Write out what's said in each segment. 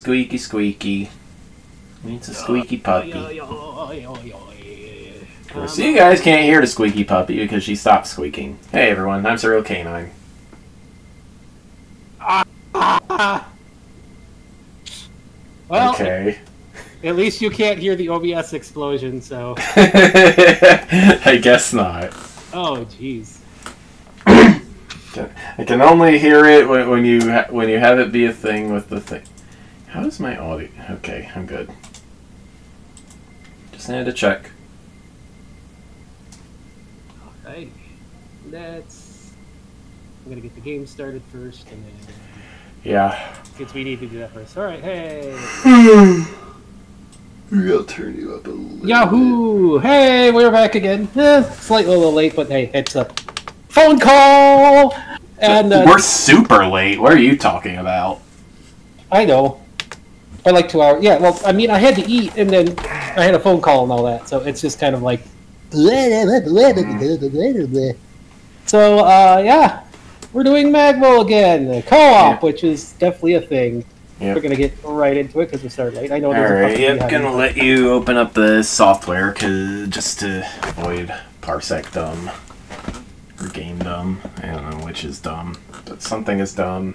Squeaky, squeaky. Needs a squeaky puppy. So you guys can't hear the squeaky puppy because she stopped squeaking. Hey everyone, I'm Surreal Canine. Well, okay. At least you can't hear the OBS explosion, so... I guess not. Oh, jeez. I can only hear it when you have it be a thing with the thing. How is my audio? Okay, I'm good. Just needed to check. Alright. Let's... I'm gonna get the game started first, and then... Yeah. Since we need to do that first. Alright, hey! I'll turn you up a little Yahoo! Bit. Hey, we're back again. Slightly a little late, but hey, it's a phone call! And we're super late. What are you talking about? I know. By like 2 hours. Yeah, well, I mean, I had to eat, and then I had a phone call and all that, so it's just kind of like... So, yeah. We're doing MAGMML again. Co-op, which is definitely a thing. Yep. We're going to get right into it because we started late. I know there's Alright, yep, going to let you open up the software just to avoid parsec dumb. Or game dumb. I don't know which is dumb. But something is dumb.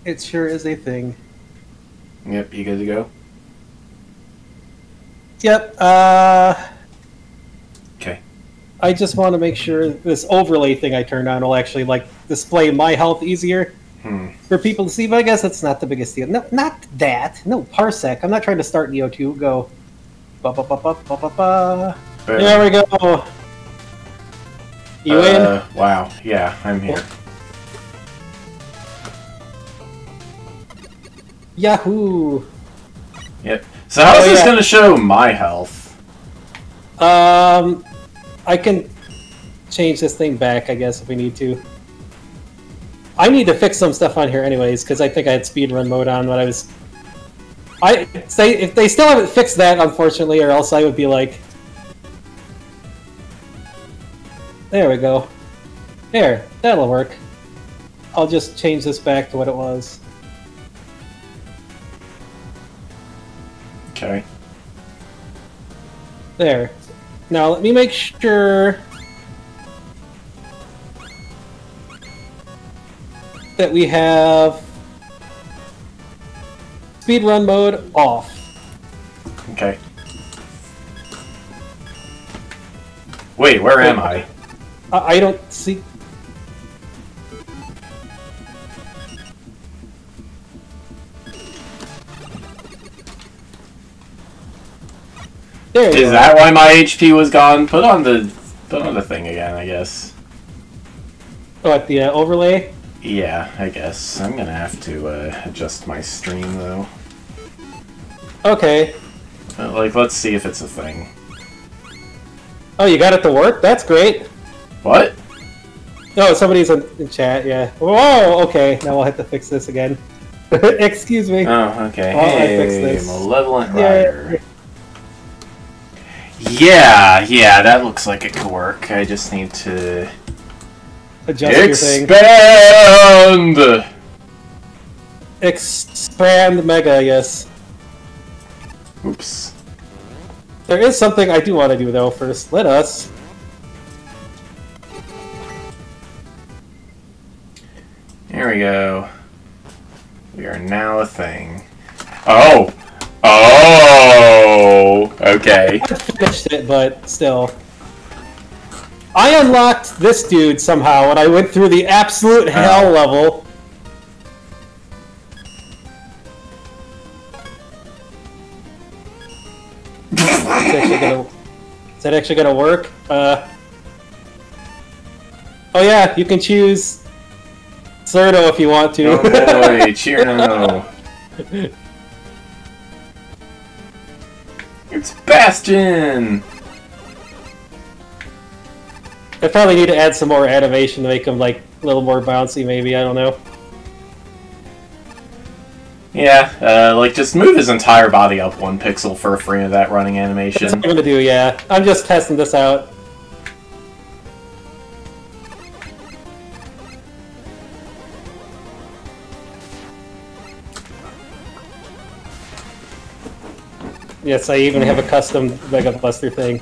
It sure is a thing. Yep, you good to go? Yep, Okay. I just want to make sure this overlay thing I turned on will actually, like, display my health easier for people to see, but I guess that's not the biggest deal. No, not that. No, parsec. I'm not trying to start Neo 2. Go. Ba-ba-ba-ba-ba-ba-ba. There we go. You in? Wow. Yeah, I'm here. Yahoo! Yep. So how is this going to show my health? I can change this thing back, I guess, if we need to. I need to fix some stuff on here anyways, because I think I had speedrun mode on when I was... If they still haven't fixed that, unfortunately, or else I would be like... There we go. There, that'll work. I'll just change this back to what it was. Okay. There. Now let me make sure that we have speedrun mode off. Okay. Wait, where am I? I don't see... There you Is go. that why my HP was gone? Put on the thing again, I guess. What, the overlay? Yeah, I guess. I'm gonna have to adjust my stream though. Okay. Like, let's see if it's a thing. Oh, you got it to work? That's great. What? No, somebody's in chat, yeah. Whoa, okay. Now I'll have to fix this again. Excuse me. Oh, okay. While Hey, I fix this. Malevolent Rider. Yeah, that looks like it could work. I just need to... Adjust your thing. Expand! Expand Mega, yes. Oops. There is something I do want to do, though, first. Let us... There we go. We are now a thing. Oh! Oh! Okay. I finished it, but still. I unlocked this dude somehow, and I went through the absolute hell level. Is that actually gonna work? Oh yeah, you can choose Cerdo if you want to. Oh boy, Cheerno. It's Bastion! I probably need to add some more animation to make him like a little more bouncy, maybe, I don't know. Yeah, like just move his entire body up 1 pixel for a frame of that running animation. That's what I'm gonna do, yeah. I'm just testing this out. Yes, I even have a custom Mega Buster thing.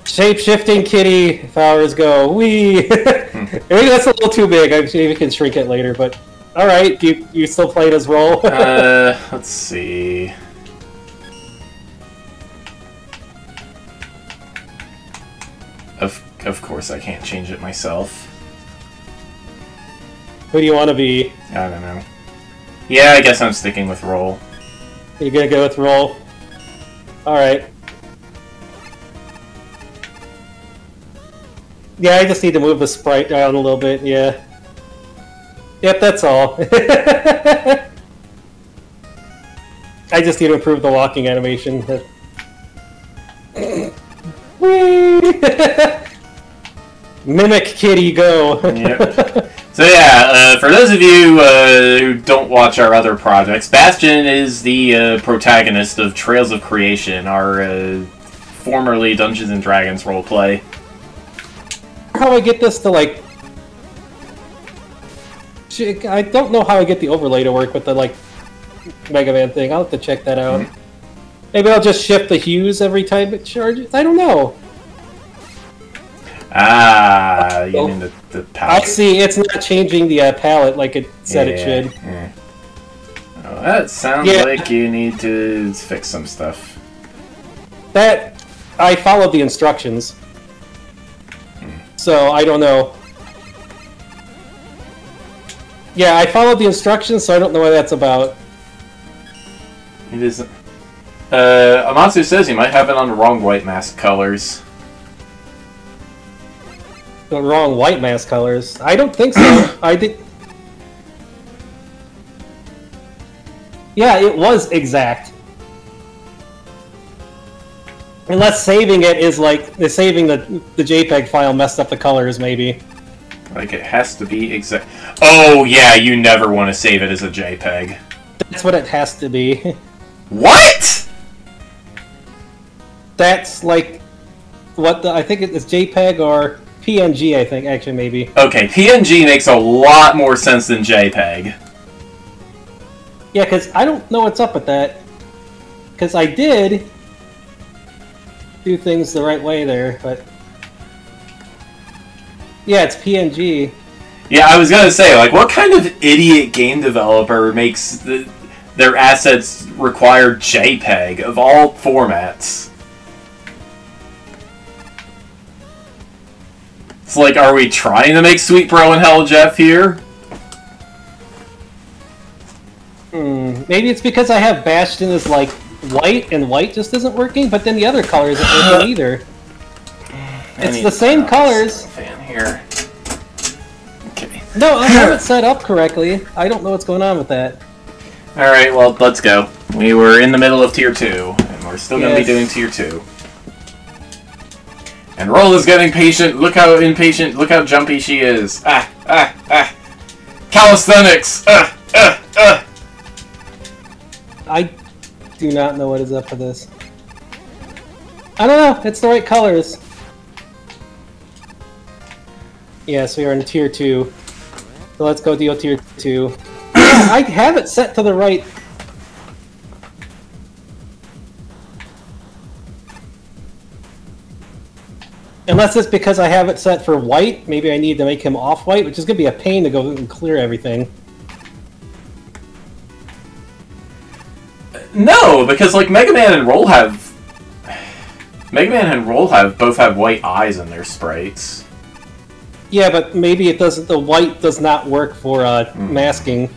Shape-shifting kitty powers go. Wee! Maybe that's a little too big. I maybe can shrink it later, but... Alright, you still play it as roll? Let's see... Of course I can't change it myself. Who do you want to be? I don't know. Yeah, I guess I'm sticking with roll. You're gonna go with roll? Alright. Yeah, I just need to move the sprite down a little bit, yeah. Yep, that's all. I just need to improve the walking animation. Whee! Mimic kitty, go! Yep. So yeah, for those of you who don't watch our other projects, Bastion is the protagonist of Trails of Creation, our formerly Dungeons & Dragons roleplay. How I get this to, like... I don't know how I get the overlay to work with the, like, Mega Man thing. I'll have to check that out. Maybe I'll just shift the hues every time it charges? I don't know. Ah, you mean the palette. I see, it's not changing the palette like it said it should. Yeah. Oh, that sounds like you need to fix some stuff. That... I followed the instructions. So, I don't know. Yeah, I followed the instructions, so I don't know what that's about. It isn't... Amatsu says you might have it on the wrong white mask colors. The wrong white mask colors? I don't think so. I did... Yeah, it was exact. Unless saving it is like... saving the JPEG file messed up the colors, maybe. Like, it has to be exact... Oh, yeah, you never want to save it as a JPEG. That's what it has to be. What?! That's like... what the... I think it's JPEG or PNG, I think, actually, maybe. Okay, PNG makes a lot more sense than JPEG. Yeah, because I don't know what's up with that. Because I did do things the right way there, but... Yeah, it's PNG. Yeah, I was gonna say, like, what kind of idiot game developer makes their assets require JPEG of all formats? It's like, are we trying to make Sweet Bro and Hell Jeff here? Maybe it's because I have Bastion as, like, white, and white just isn't working, but then the other color isn't working either. It's the same colors. Fan here. Okay. No, I have it set up correctly. I don't know what's going on with that. Alright, well, let's go. We were in the middle of Tier 2, and we're still going to be doing Tier 2. And Roll is getting patient. Look how impatient, look how jumpy she is. Calisthenics! I do not know what is up with this. I don't know, it's the right colors. Yes, we are in Tier 2. So let's go deal Tier 2. I have it set to the right. Unless it's because I have it set for white, maybe I need to make him off-white, which is going to be a pain to go and clear everything. No, because, like, Mega Man and Roll both have white eyes in their sprites. Yeah, but maybe it doesn't. The white does not work for masking.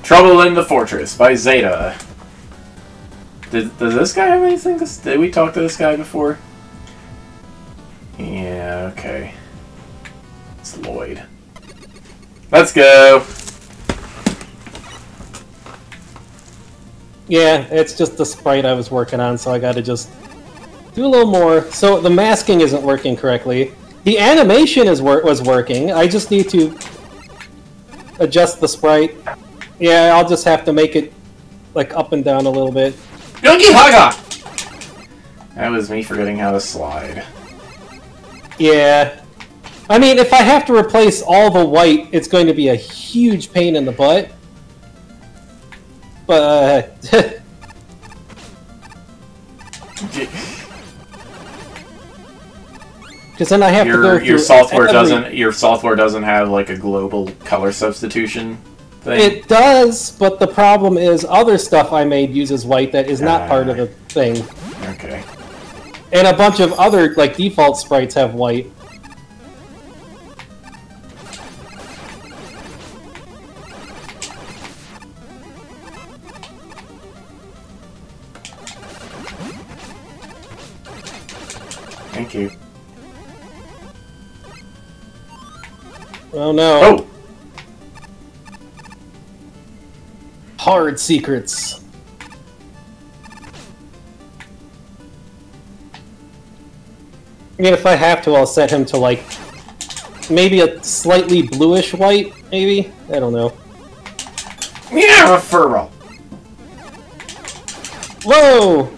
Trouble in the Fortress by Zeta. Does this guy have anything? Did we talk to this guy before? Yeah. Okay. It's Lloyd. Let's go. Yeah, it's just the sprite I was working on, so I got to just do a little more. So the masking isn't working correctly. The animation was working. I just need to adjust the sprite. Yeah, I'll just have to make it like up and down a little bit. Yogi Haga! That was me forgetting how to slide. Yeah. I mean, if I have to replace all the white, it's going to be a huge pain in the butt. But, because then I have to go through your software doesn't have like a global color substitution thing. It does, but the problem is other stuff I made uses white that is not part of the thing. Okay. And a bunch of other like default sprites have white. Thank you. Oh no. Oh! Hard secrets. I mean, if I have to, I'll set him to, like, maybe a slightly bluish white, maybe? I don't know. Yeah, referral! Whoa!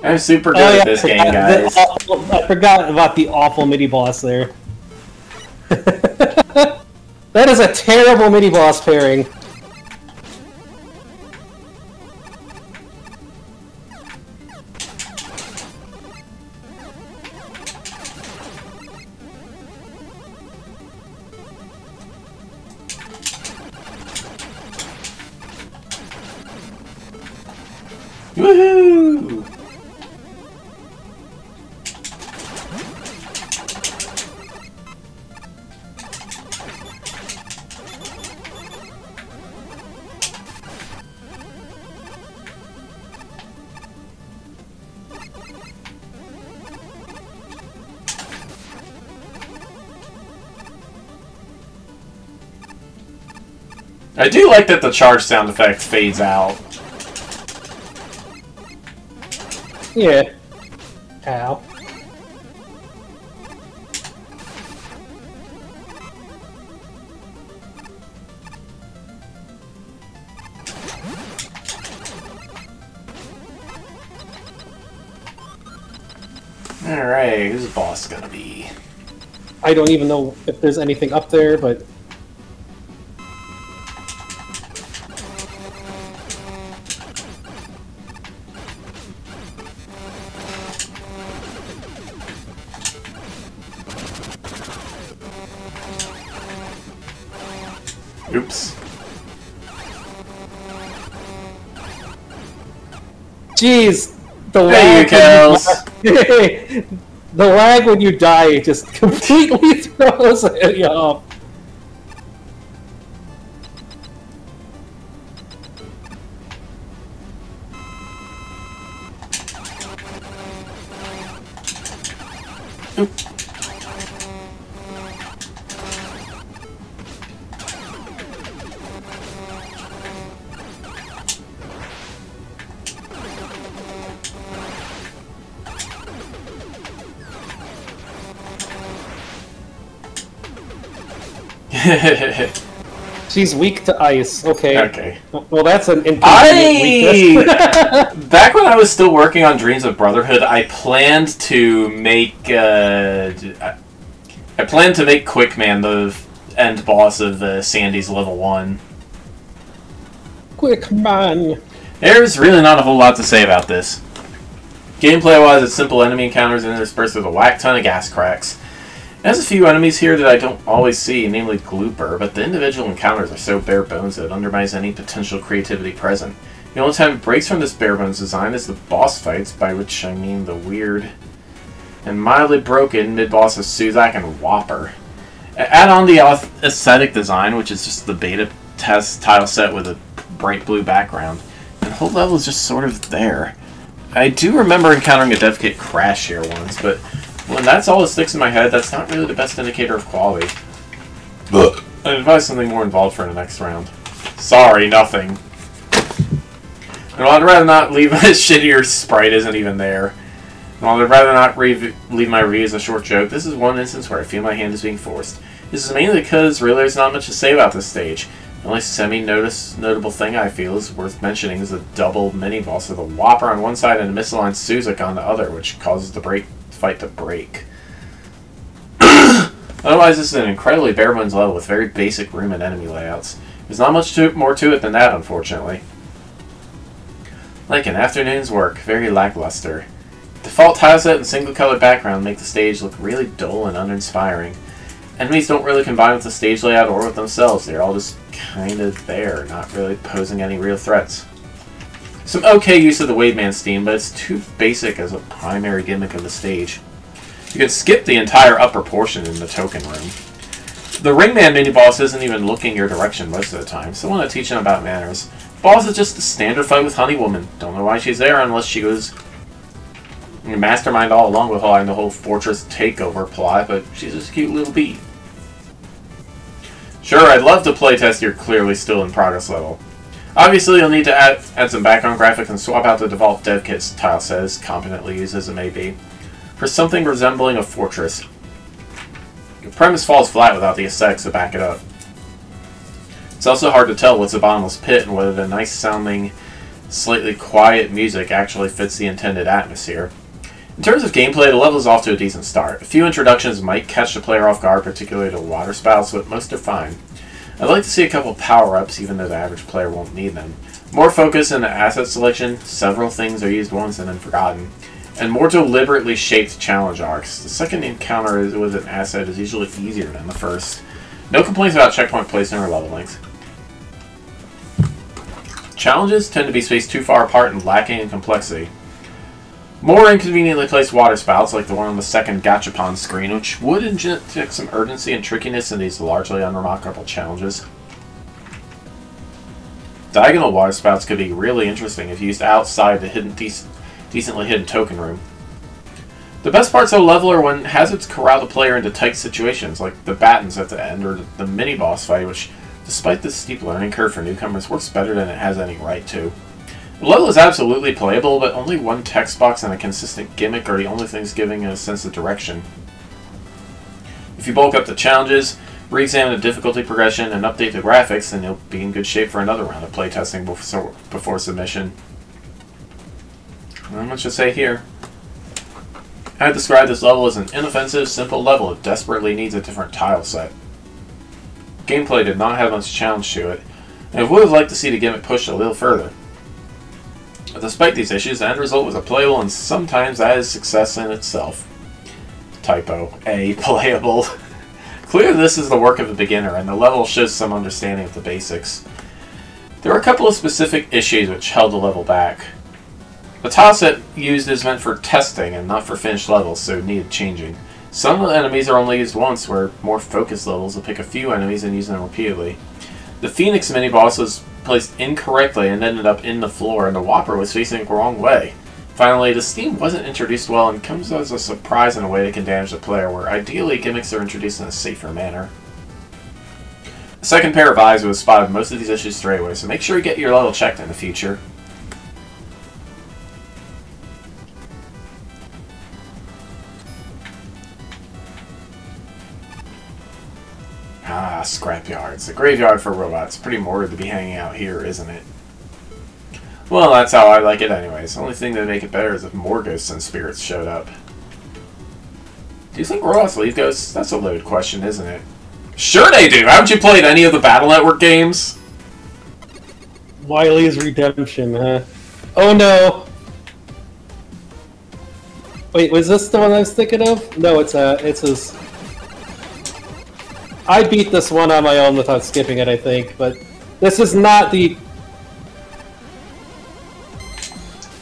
I'm super good at this game, guys. I forgot about the awful mini-boss there. That is a terrible mini-boss pairing. Woohoo! I do like that the charge sound effect fades out. Yeah. Ow. Alright, who's the boss gonna be? I don't even know if there's anything up there, but... Oops. Jeez! The lag the lag when you die just completely throws you off. Oop. She's weak to ice. Okay. Okay. Well, that's an inconvenient weakness. Back when I was still working on Dreams of Brotherhood, I planned to make Quickman the end boss of Sandy's level 1. Quickman. There's really not a whole lot to say about this. Gameplay-wise, it's simple enemy encounters interspersed with a whack ton of gas cracks. There's a few enemies here that I don't always see, namely Glooper, but the individual encounters are so bare bones that it undermines any potential creativity present. The only time it breaks from this bare bones design is the boss fights, by which I mean the weird and mildly broken mid-boss of Suzak and Whopper. Add on the aesthetic design, which is just the beta test tile set with a bright blue background, and the whole level is just sort of there. I do remember encountering a dev kit crash here once, but when that's all that sticks in my head, that's not really the best indicator of quality. I'd advise something more involved for the next round. Sorry, nothing. And while I'd rather not leave a shittier sprite isn't even there. And while I'd rather not leave my review as a short joke, this is one instance where I feel my hand is being forced. This is mainly because really there's not much to say about this stage. The only semi-notable thing I feel is worth mentioning is the double mini-boss of the Whopper on one side and a misaligned Suzak on the other, which causes the fight to break. Otherwise, this is an incredibly bare-bones level with very basic room and enemy layouts. There's not much more to it than that, unfortunately. Like an afternoon's work, very lackluster. Default tileset and single-color background make the stage look really dull and uninspiring. Enemies don't really combine with the stage layout or with themselves. They're all just kind of there, not really posing any real threats. Some okay use of the Wave Man steam, but it's too basic as a primary gimmick of the stage. You can skip the entire upper portion in the token room. The Ringman mini-boss isn't even looking your direction most of the time, so I want to teach him about manners. The boss is just a standard fight with Honey Woman. Don't know why she's there unless she was mastermind all along behind the whole fortress takeover plot, but she's just a cute little bee. Sure, I'd love to playtest your clearly still in progress level. Obviously, you'll need to add some background graphics and swap out the default dev kit tileset, as competently used as it may be, for something resembling a fortress. The premise falls flat without the aesthetics to back it up. It's also hard to tell what's a bottomless pit and whether the nice sounding, slightly quiet music actually fits the intended atmosphere. In terms of gameplay, the level is off to a decent start. A few introductions might catch the player off guard, particularly to water spouts, but most are fine. I'd like to see a couple power-ups, even though the average player won't need them. More focus in the asset selection, several things are used once and then forgotten, and more deliberately shaped challenge arcs. The second encounter with an asset is usually easier than the first. No complaints about checkpoint placement or level length. Challenges tend to be spaced too far apart and lacking in complexity. More inconveniently placed water spouts, like the one on the second Gachapon screen, which would inject some urgency and trickiness in these largely unremarkable challenges. Diagonal water spouts could be really interesting if used outside the decently hidden token room. The best parts of the level are when hazards corral the player into tight situations, like the battens at the end or the mini-boss fight, which, despite the steep learning curve for newcomers, works better than it has any right to. The level is absolutely playable, but only one text box and a consistent gimmick are the only things giving a sense of direction. If you bulk up the challenges, re-examine the difficulty progression, and update the graphics, then you'll be in good shape for another round of playtesting before submission. Not much to say here. I'd describe this level as an inoffensive, simple level that desperately needs a different tile set. Gameplay did not have much challenge to it, and I would have liked to see the gimmick pushed a little further. But despite these issues, the end result was a playable, and sometimes that is success in itself. Typo. A. Playable. Clearly this is the work of a beginner, and the level shows some understanding of the basics. There were a couple of specific issues which held the level back. The tileset used is meant for testing and not for finished levels, so it needed changing. Some of the enemies are only used once, where more focused levels will pick a few enemies and use them repeatedly. The Phoenix mini-boss was placed incorrectly and ended up in the floor, and the Whopper was facing the wrong way. Finally, the steam wasn't introduced well and comes as a surprise in a way that can damage the player, where ideally gimmicks are introduced in a safer manner. A second pair of eyes would have spotted most of these issues straight away, so make sure you get your level checked in the future. Ah, scrapyards. The graveyard for robots. Pretty morbid to be hanging out here, isn't it? Well, that's how I like it anyways. The only thing that would make it better is if more ghosts and spirits showed up. Do you think robots leave ghosts? That's a loaded question, isn't it? Sure they do! Haven't you played any of the Battle Network games? Wily's Redemption, huh? Oh no! Wait, was this the one I was thinking of? No, it's his... I beat this one on my own without skipping it, I think, but this is not the...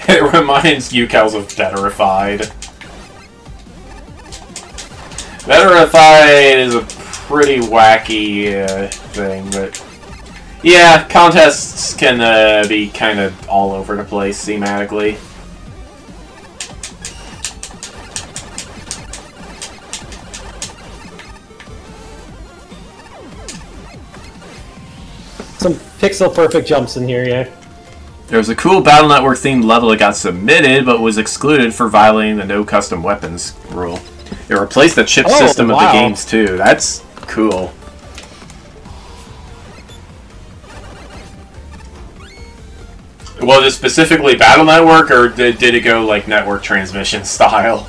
It reminds you, Kels, of Deterified. Deterified is a pretty wacky thing, but... Yeah, contests can be kind of all over the place thematically. some pixel perfect jumps in here, yeah. There was a cool Battle Network themed level that got submitted, but was excluded for violating the no custom weapons rule. It replaced the chip system of the games too. That's cool. Was it specifically Battle Network, or did it go like network transmission style?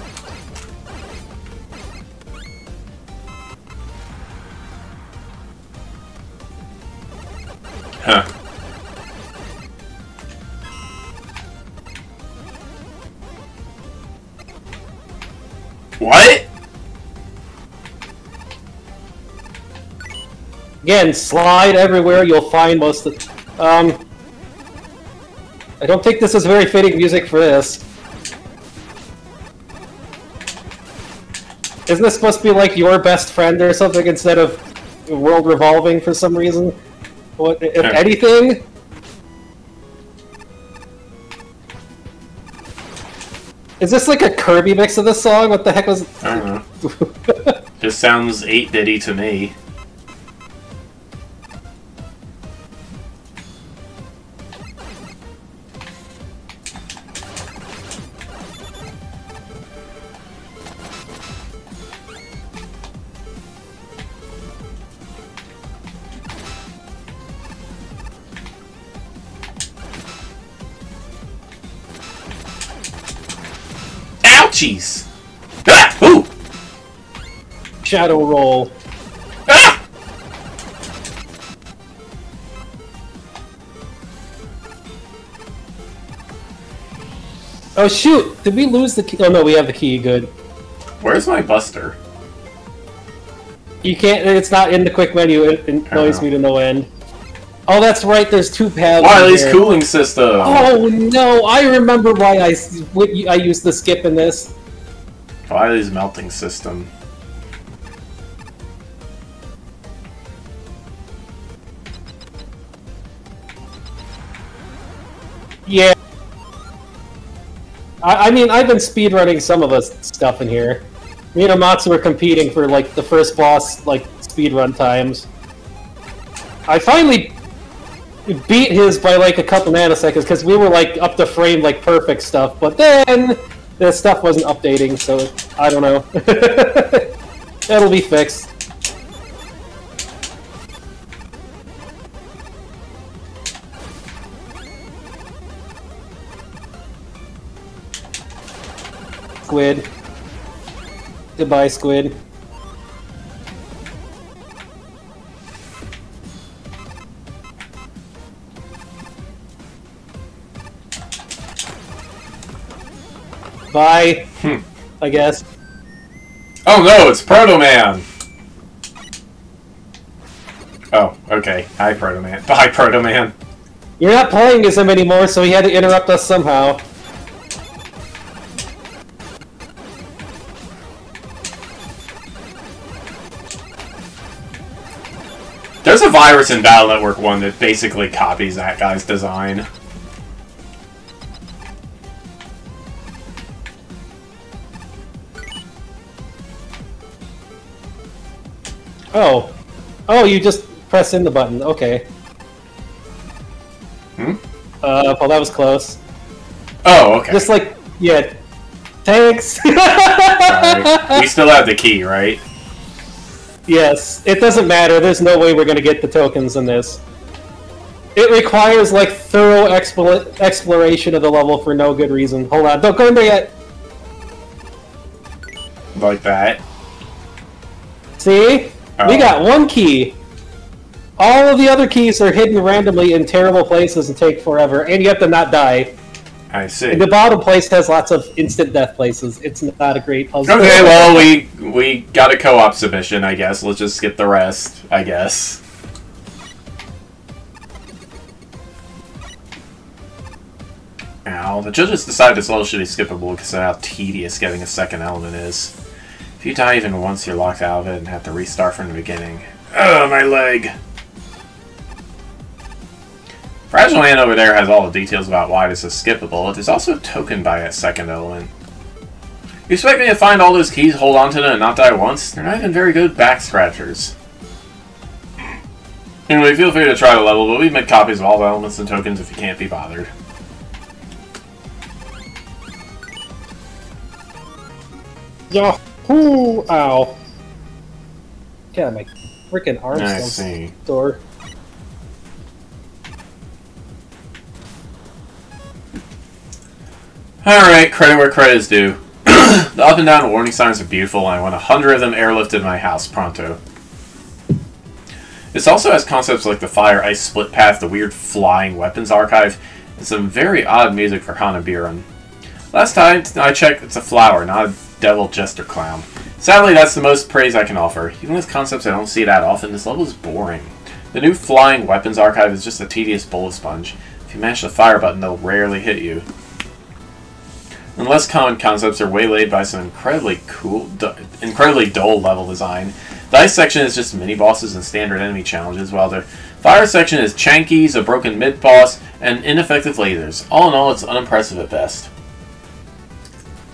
Huh. What? Again, slide everywhere, you'll find most of... I don't think this is very fitting music for this. Isn't this supposed to be like your best friend or something instead of world revolving for some reason? What, if anything? Is this like a Kirby mix of this song? What the heck was... I don't know. Just sounds 8-bitty to me. Ouchies! Ah! Ooh! Shadow roll. Ah! Oh shoot! Did we lose the key? Oh no, we have the key. Good. Where's my buster? You can't. It's not in the quick menu. It annoys me to no end. Oh, that's right. There's two paths. Wily's cooling system. Oh no! I remember why I used the skip in this. Wily's melting system. Yeah. I mean, I've been speedrunning some of the stuff in here. Me and Amatsu were competing for, like, the first boss, like, speedrun times. I finally beat his by, like, a couple nanoseconds, because we were, like, up to frame, like, perfect stuff, but then the stuff wasn't updating, so I don't know. That'll be fixed. Squid. Goodbye, Squid. Bye. I guess. Oh no, it's Proto Man! Oh, okay. Hi, Proto Man. Bye, Proto Man. You're not playing as him anymore, so he had to interrupt us somehow. There's a virus in Battle Network 1 that basically copies that guy's design. Oh. Oh, you just press in the button. Okay. Well, that was close. Oh, okay. Just like, yeah. Thanks! Sorry. We still have the key, right? Yes. It doesn't matter. There's no way we're gonna get the tokens in this. It requires, like, thorough exploration of the level for no good reason. Hold on. Don't go in there yet! Like that. See? Oh. We got one key. All of the other keys are hidden randomly in terrible places and take forever, and you have to not die. I see. And the bottom place has lots of instant death places. It's not a great puzzle. Okay, well, we got a co-op submission, I guess. Let's just skip the rest, I guess. Ow, the judges decided this level should be skippable because of how tedious getting a second element is. If you die even once, you're locked out of it and have to restart from the beginning. Ugh, my leg! Fragile Man over there has all the details about why this is skippable. It is also tokened by that second element. You expect me to find all those keys, hold on to them, and not die once? They're not even very good back scratchers. Anyway, feel free to try the level, but we've made copies of all the elements and tokens if you can't be bothered. Yahoo! Ow. God, my freaking arms I don't see. store. Alright, credit where credit is due. The up and down warning signs are beautiful, and I want 100 of them airlifted in my house pronto. This also has concepts like the Fire Ice Split Path, the weird flying weapons archive, and some very odd music for Hanabiran. Last time I checked, it's a flower, not a devil jester clown. Sadly, that's the most praise I can offer. Even with concepts I don't see that often, this level is boring. The new flying weapons archive is just a tedious bullet sponge. If you mash the fire button, they'll rarely hit you. And less common concepts are waylaid by some incredibly dull level design. The ice section is just mini-bosses and standard enemy challenges, while the fire section is chankies, a broken mid-boss, and ineffective lasers. All in all, it's unimpressive at best.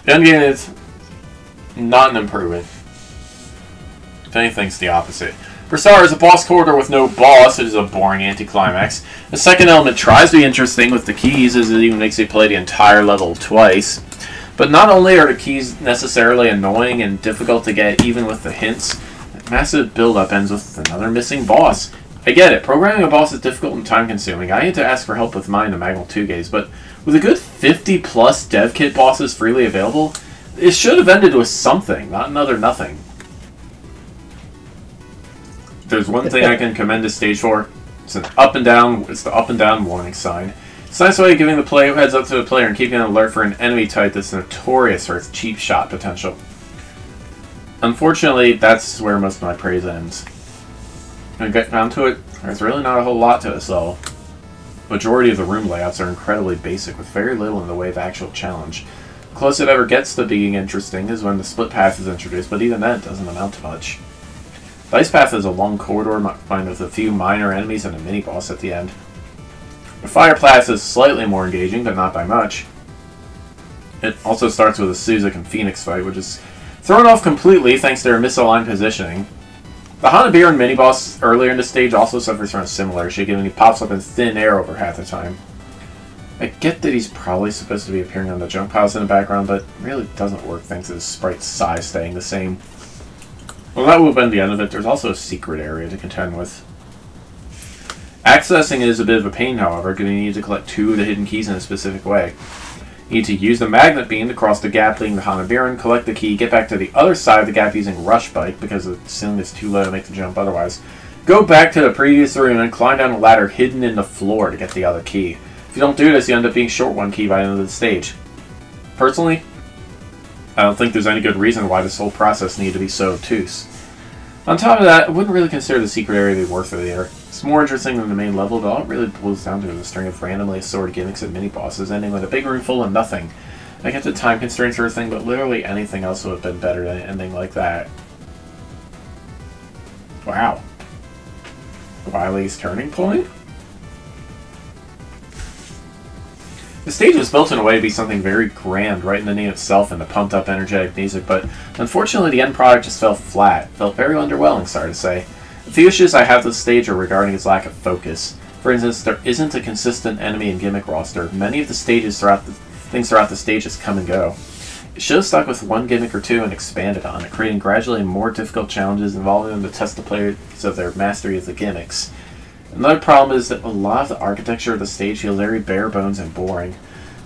The endgame is not an improvement. If anything, it's the opposite. For starters, a boss corridor with no boss is a boring anticlimax. The second element tries to be interesting with the keys, as it even makes you play the entire level twice. But not only are the keys necessarily annoying and difficult to get even with the hints, the massive build-up ends with another missing boss. I get it, programming a boss is difficult and time-consuming. I had to ask for help with mine in the MAGMML3 games, but with a good 50-plus dev kit bosses freely available, it should have ended with something, not another nothing. If there's one thing I can commend this stage for, it's the up and down warning sign. It's a nice way of giving the player heads up to the player and keeping an alert for an enemy type that's notorious for its cheap shot potential. Unfortunately, that's where most of my praise ends. When I get down to it, there's really not a whole lot to this level. The majority of the room layouts are incredibly basic, with very little in the way of actual challenge. The closest it ever gets to being interesting is when the split path is introduced, but even then it doesn't amount to much. The ice path is a long corridor lined with a few minor enemies and a mini-boss at the end. The fire path is slightly more engaging, but not by much. It also starts with a Suzuk and Phoenix fight, which is thrown off completely thanks to their misaligned positioning. The Hanabiran mini-boss earlier in the stage also suffers from a similar issue, given he pops up in thin air over half the time. I get that he's probably supposed to be appearing on the jump piles in the background, but it really doesn't work thanks to his sprite's size staying the same. Well, that would have been the end of it. There's also a secret area to contend with. Accessing it is a bit of a pain, however, because you need to collect 2 of the hidden keys in a specific way. You need to use the magnet beam to cross the gap leading to Hanabiran, collect the key, get back to the other side of the gap using Rush Bike, because the ceiling is too low to make the jump otherwise. Go back to the previous room and climb down a ladder hidden in the floor to get the other key. If you don't do this, you end up being short 1 key by the end of the stage. Personally, I don't think there's any good reason why this whole process needed to be so obtuse. On top of that, I wouldn't really consider the secret area to be worth it either. It's more interesting than the main level, but all it really boils down to is a string of randomly assorted gimmicks and mini-bosses, ending with a big room full of nothing. I get the time constraints or thing, but literally anything else would have been better than an ending like that. Wow. Wily's turning point? The stage was built in a way to be something very grand, right in the name itself and the pumped-up, energetic music, but unfortunately the end product just fell flat. Felt very underwhelming, sorry to say. A few issues I have with the stage are regarding its lack of focus. For instance, there isn't a consistent enemy and gimmick roster. Many of the things throughout the stage just come and go. It should have stuck with 1 gimmick or 2 and expanded on it, creating gradually more difficult challenges involving them to test the players of their mastery of the gimmicks. Another problem is that a lot of the architecture of the stage feels very bare bones and boring.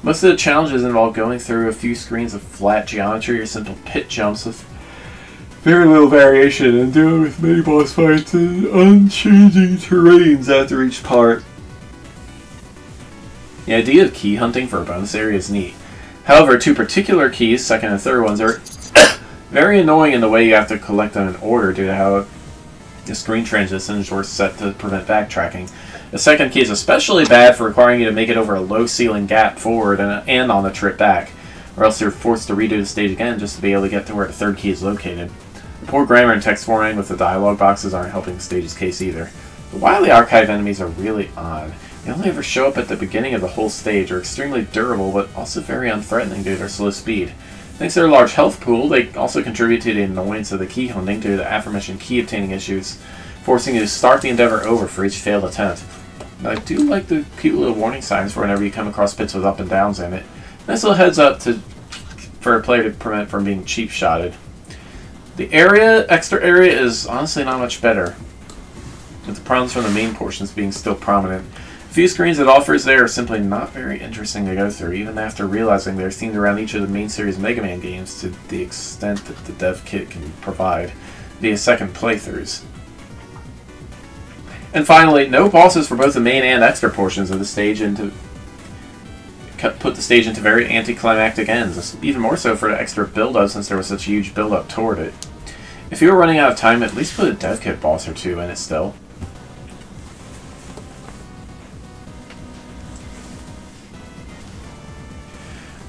Most of the challenges involve going through a few screens of flat geometry or simple pit jumps with very little variation, and dealing with mini-boss fights and unchanging terrains after each part. The idea of key hunting for a bonus area is neat. However, 2 particular keys, second and third ones, are very annoying in the way you have to collect them in order due to how the screen transitions were set to prevent backtracking. The second key is especially bad for requiring you to make it over a low ceiling gap forward and on the trip back, or else you're forced to redo the stage again just to be able to get to where the third key is located. The poor grammar and text formatting with the dialogue boxes aren't helping the stage's case either. The Wily Archive enemies are really odd. They only ever show up at the beginning of the whole stage, are extremely durable but also very unthreatening due to their slow speed. Thanks to their large health pool, they also contribute to the annoyance of the key hunting due to the aforementioned key obtaining issues. forcing you to start the endeavor over for each failed attempt. I do like the cute little warning signs for whenever you come across pits with up and downs in it. Nice little heads up for a player to prevent from being cheap shotted. The extra area is honestly not much better, with the problems from the main portions being still prominent. A few screens it offers there are simply not very interesting to go through, even after realizing they're themed around each of the main series Mega Man games to the extent that the dev kit can provide via second playthroughs. And finally, no bosses for both the main and extra portions of the stage put the stage into very anticlimactic ends, even more so for the extra build-up since there was such a huge build-up toward it. If you were running out of time, at least put a dev kit boss or two in it still.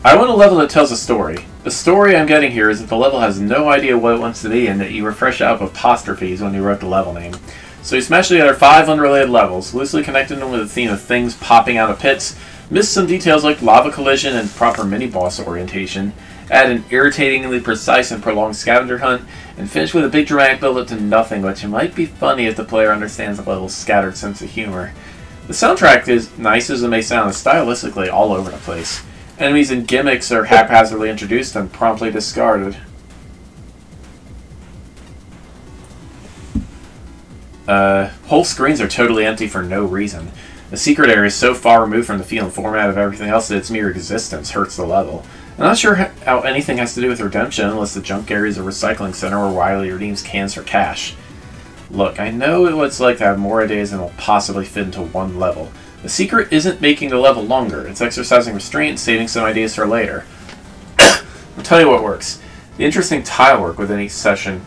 I want a level that tells a story. The story I'm getting here is that the level has no idea what it wants to be and that you refresh it out with apostrophes when you wrote the level name. So you smash together 5 unrelated levels, loosely connecting them with a theme of things popping out of pits, miss some details like lava collision and proper mini-boss orientation, add an irritatingly precise and prolonged scavenger hunt, and finish with a big dramatic build-up to nothing, which might be funny if the player understands the level's scattered sense of humor. The soundtrack is, nice as it may sound, is stylistically all over the place. Enemies and gimmicks are haphazardly introduced and promptly discarded. Whole screens are totally empty for no reason. The secret area is so far removed from the feel and format of everything else that its mere existence hurts the level. I'm not sure how anything has to do with redemption unless the junk area is a recycling center where Wily redeems cans for cash. Look, I know what it's like to have more ideas than will possibly fit into one level. The secret isn't making the level longer, it's exercising restraint and saving some ideas for later. I'll tell you what works. The interesting tile work within each session,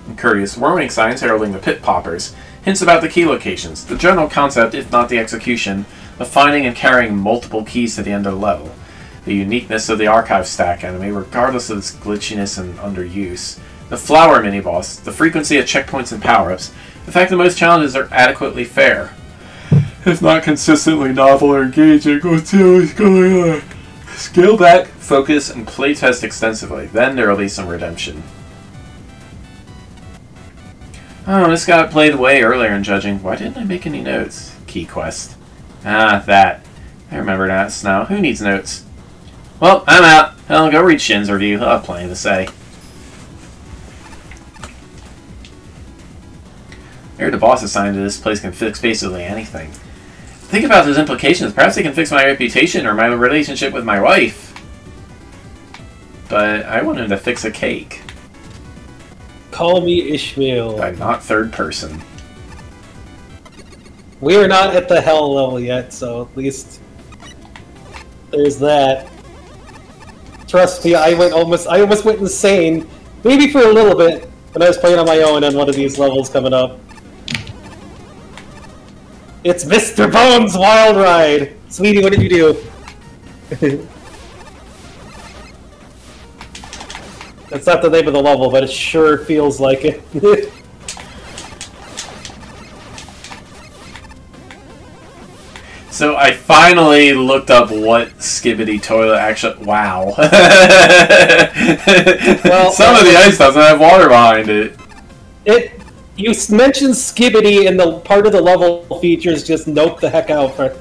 and courteous warning signs heralding the pit poppers, hints about the key locations, the general concept, if not the execution, of finding and carrying multiple keys to the end of the level. The uniqueness of the archive stack enemy, regardless of its glitchiness and underuse. The flower mini-boss, the frequency of checkpoints and power-ups, the fact that most challenges are adequately fair. If not consistently novel or engaging, what's going on? Scale back, focus, and playtest extensively. Then there will be some redemption. Oh, this got played way earlier in judging. Why didn't I make any notes? Key quest. Ah, that. I remember that now. Who needs notes? Well, I'm out. I'll go read Shin's review. I'll have plenty to say. I heard the boss assigned to this place can fix basically anything. Think about those implications. Perhaps they can fix my reputation or my relationship with my wife. But I want him to fix a cake. Call me Ishmael. I'm not third person. We are not at the hell level yet, so at least there's that. Trust me, I almost went insane. Maybe for a little bit when I was playing on my own on one of these levels coming up. It's Mr. Bones' Wild Ride! Sweetie, what did you do? That's not the name of the level, but it sure feels like it. So I finally looked up what Skibbity Toilet actually... Wow. Well, some of the ice doesn't have water behind it. You mentioned Skibbity and the part of the level features just nope the heck out for...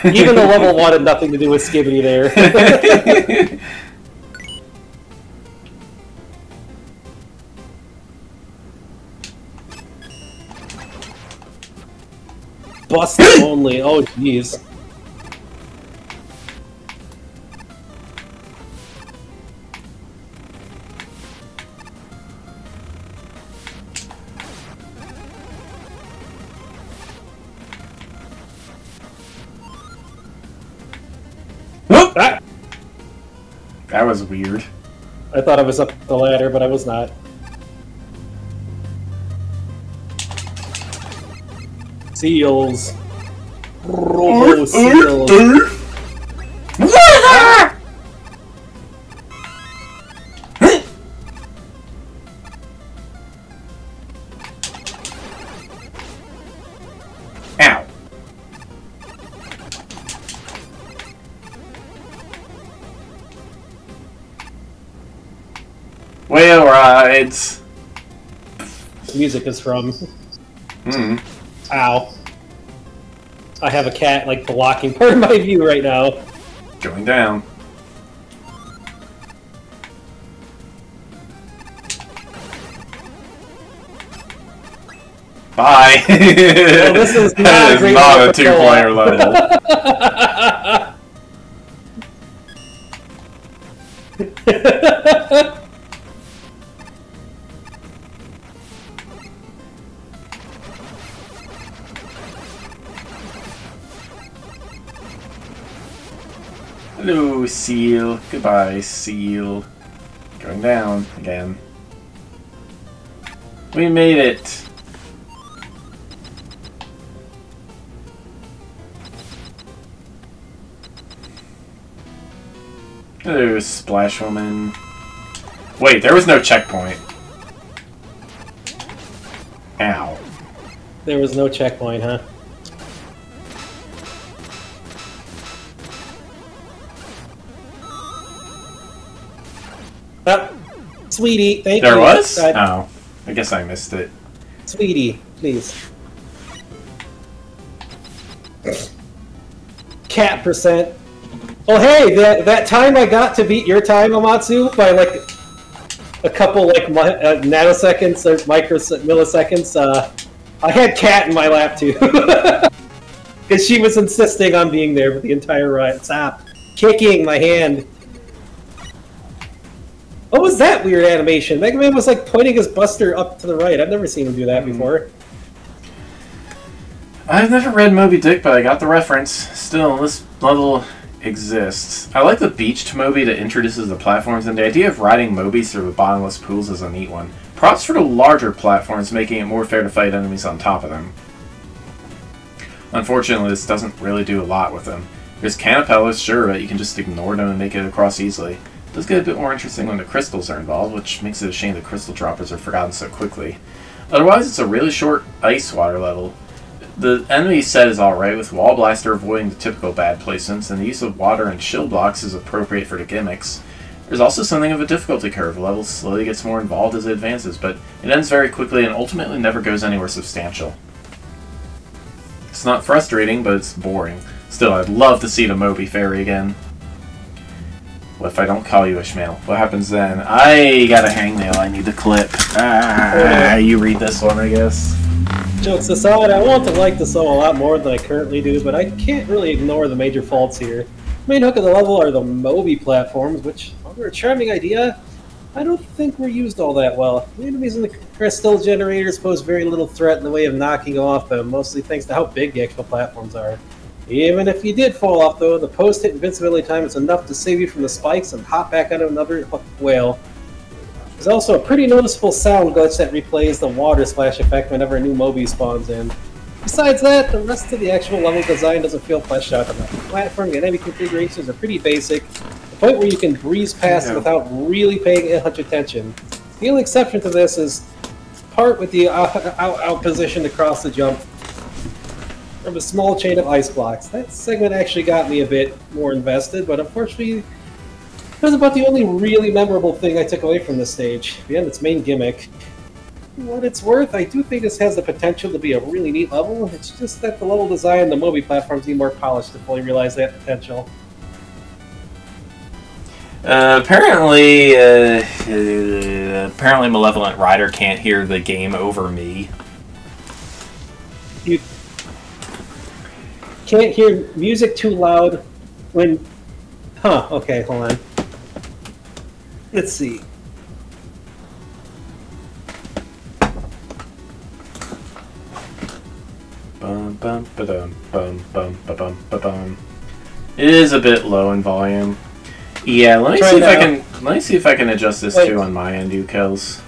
Even the level wanted nothing to do with Skibbity there. Bust only, oh jeez. That was weird. I thought I was up the ladder, but I was not. Seals. Robo seals. Ow. Whale rides. this music is from. Hmm. Ow. I have a cat, like, blocking part of my view right now. Going down. Bye! Well, this is not, a two-player level. Hello, seal. Goodbye, seal. Going down again. We made it! Hello, Splash Woman. Wait, there was no checkpoint. Ow. There was no checkpoint, huh? Oh, sweetie, thank you. There was? Oh, I guess I missed it. Sweetie, please. Cat %. Oh hey, that time I got to beat your time, Amatsu, by like a couple like nanoseconds or milliseconds. I had Cat in my lap too, because she was insisting on being there for the entire ride. Stop kicking my hand. What was that weird animation? Mega Man was like pointing his buster up to the right. I've never seen him do that before. I've never read Moby Dick, but I got the reference. Still, this level exists. I like the beached Moby that introduces the platforms, and the idea of riding Mobies through the bottomless pools is a neat one. Props for the larger platforms, making it more fair to fight enemies on top of them. Unfortunately, this doesn't really do a lot with them. There's Canapellas, sure, but you can just ignore them and make it across easily. It does get a bit more interesting when the crystals are involved, which makes it a shame that crystal droppers are forgotten so quickly. Otherwise, it's a really short ice water level. The enemy set is alright, with Wall Blaster avoiding the typical bad placements, and the use of water and shield blocks is appropriate for the gimmicks. There's also something of a difficulty curve. The level slowly gets more involved as it advances, but it ends very quickly and ultimately never goes anywhere substantial. It's not frustrating, but it's boring. Still, I'd love to see the Moby Fairy again. What if I don't call you Ishmael? What happens then? I got a hangnail I need to clip. You read this one, I guess. Jokes aside, I want to like the song a lot more than I currently do, but I can't really ignore the major faults here. The main hook of the level are the Moby platforms, which, while they're a charming idea, I don't think were used all that well. The enemies in the crystal generators pose very little threat in the way of knocking off them, mostly thanks to how big the actual platforms are. Even if you did fall off, though, the post-hit invincibility time is enough to save you from the spikes and hop back onto another whale. There's also a pretty noticeable sound glitch that replays the water splash effect whenever a new Moby spawns in. Besides that, the rest of the actual level design doesn't feel fleshed out enough. The platform and enemy configurations are pretty basic, to the point where you can breeze past it without really paying much attention. The only exception to this is part with the out position to cross the jump from a small chain of ice blocks. That segment actually got me a bit more invested, but unfortunately, it was about the only really memorable thing I took away from this stage, beyond its main gimmick. For what it's worth, I do think this has the potential to be a really neat level. It's just that the level design and the Moby platforms need more polish to fully realize that potential. Apparently Malevolent Rider can't hear the game over me. You can't hear music too loud when... Huh, okay, hold on. Let's see. Bum bum ba-dum bum bum ba-bum ba-bum. It is a bit low in volume. Yeah, let me see if I can adjust this too on my end, Ukels.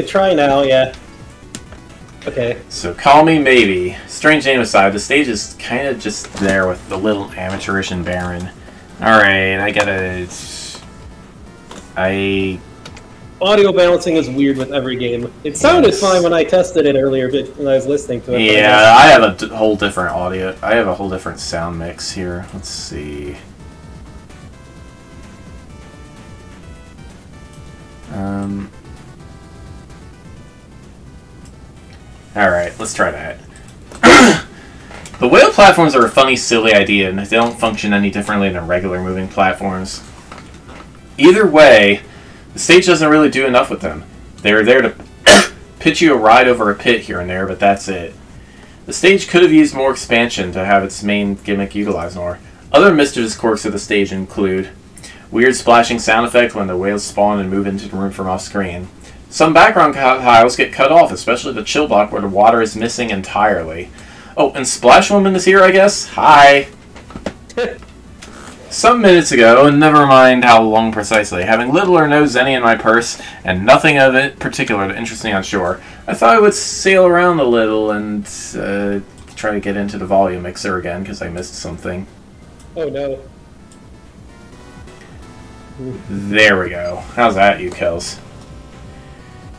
Try now, yeah. Okay. So call me maybe. Strange name aside, the stage is kind of just there with the little amateurish and barren. Alright, Audio balancing is weird with every game. It sounded fine when I tested it earlier, but when I was listening to it. Yeah, I have a whole different audio. I have a whole different sound mix here. Let's see. Alright, let's try that. The whale platforms are a funny, silly idea, and they don't function any differently than regular moving platforms. Either way, the stage doesn't really do enough with them. They're there to pitch you a ride over a pit here and there, but that's it. The stage could have used more expansion to have its main gimmick utilized more. Other mischievous quirks of the stage include weird splashing sound effect when the whales spawn and move into the room from off-screen. Some background tiles get cut off, especially the chill block where the water is missing entirely. Oh, and Splash Woman is here, I guess? Hi! Some minutes ago, and never mind how long precisely, having little or no zenny in my purse, and nothing of it particular interesting on shore, I thought I would sail around a little and try to get into the volume mixer again, because I missed something. Oh no. There we go. How's that, you Kels?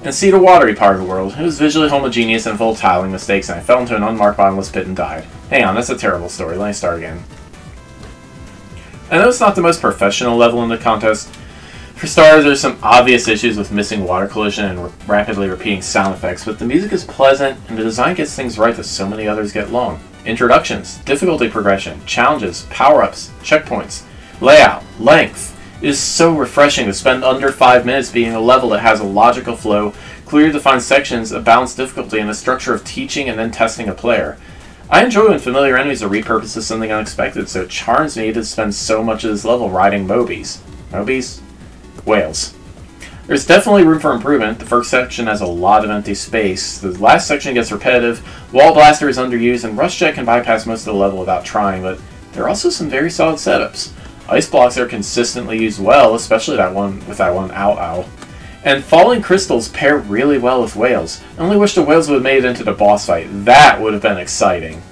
And see the watery part of the world. It was visually homogeneous and full of tiling mistakes, and I fell into an unmarked bottomless pit and died. Hang on, that's a terrible story. Let me start again. I know it's not the most professional level in the contest. For starters, there's some obvious issues with missing water collision and rapidly repeating sound effects, but the music is pleasant, and the design gets things right that so many others get wrong. Introductions, difficulty progression, challenges, power-ups, checkpoints, layout, length. It is so refreshing to spend under 5 minutes beating a level that has a logical flow, clearly defined sections, a balanced difficulty, and a structure of teaching and then testing a player. I enjoy when familiar enemies are repurposed as something unexpected, so it charms me to spend so much of this level riding Mobies. Mobies? Whales. There's definitely room for improvement. The first section has a lot of empty space. The last section gets repetitive, Wall Blaster is underused, and Rush Jet can bypass most of the level without trying, but there are also some very solid setups. Ice blocks are consistently used well, especially that one with that one ow-ow. And falling crystals pair really well with whales. I only wish the whales would have made it into the boss fight. That would have been exciting.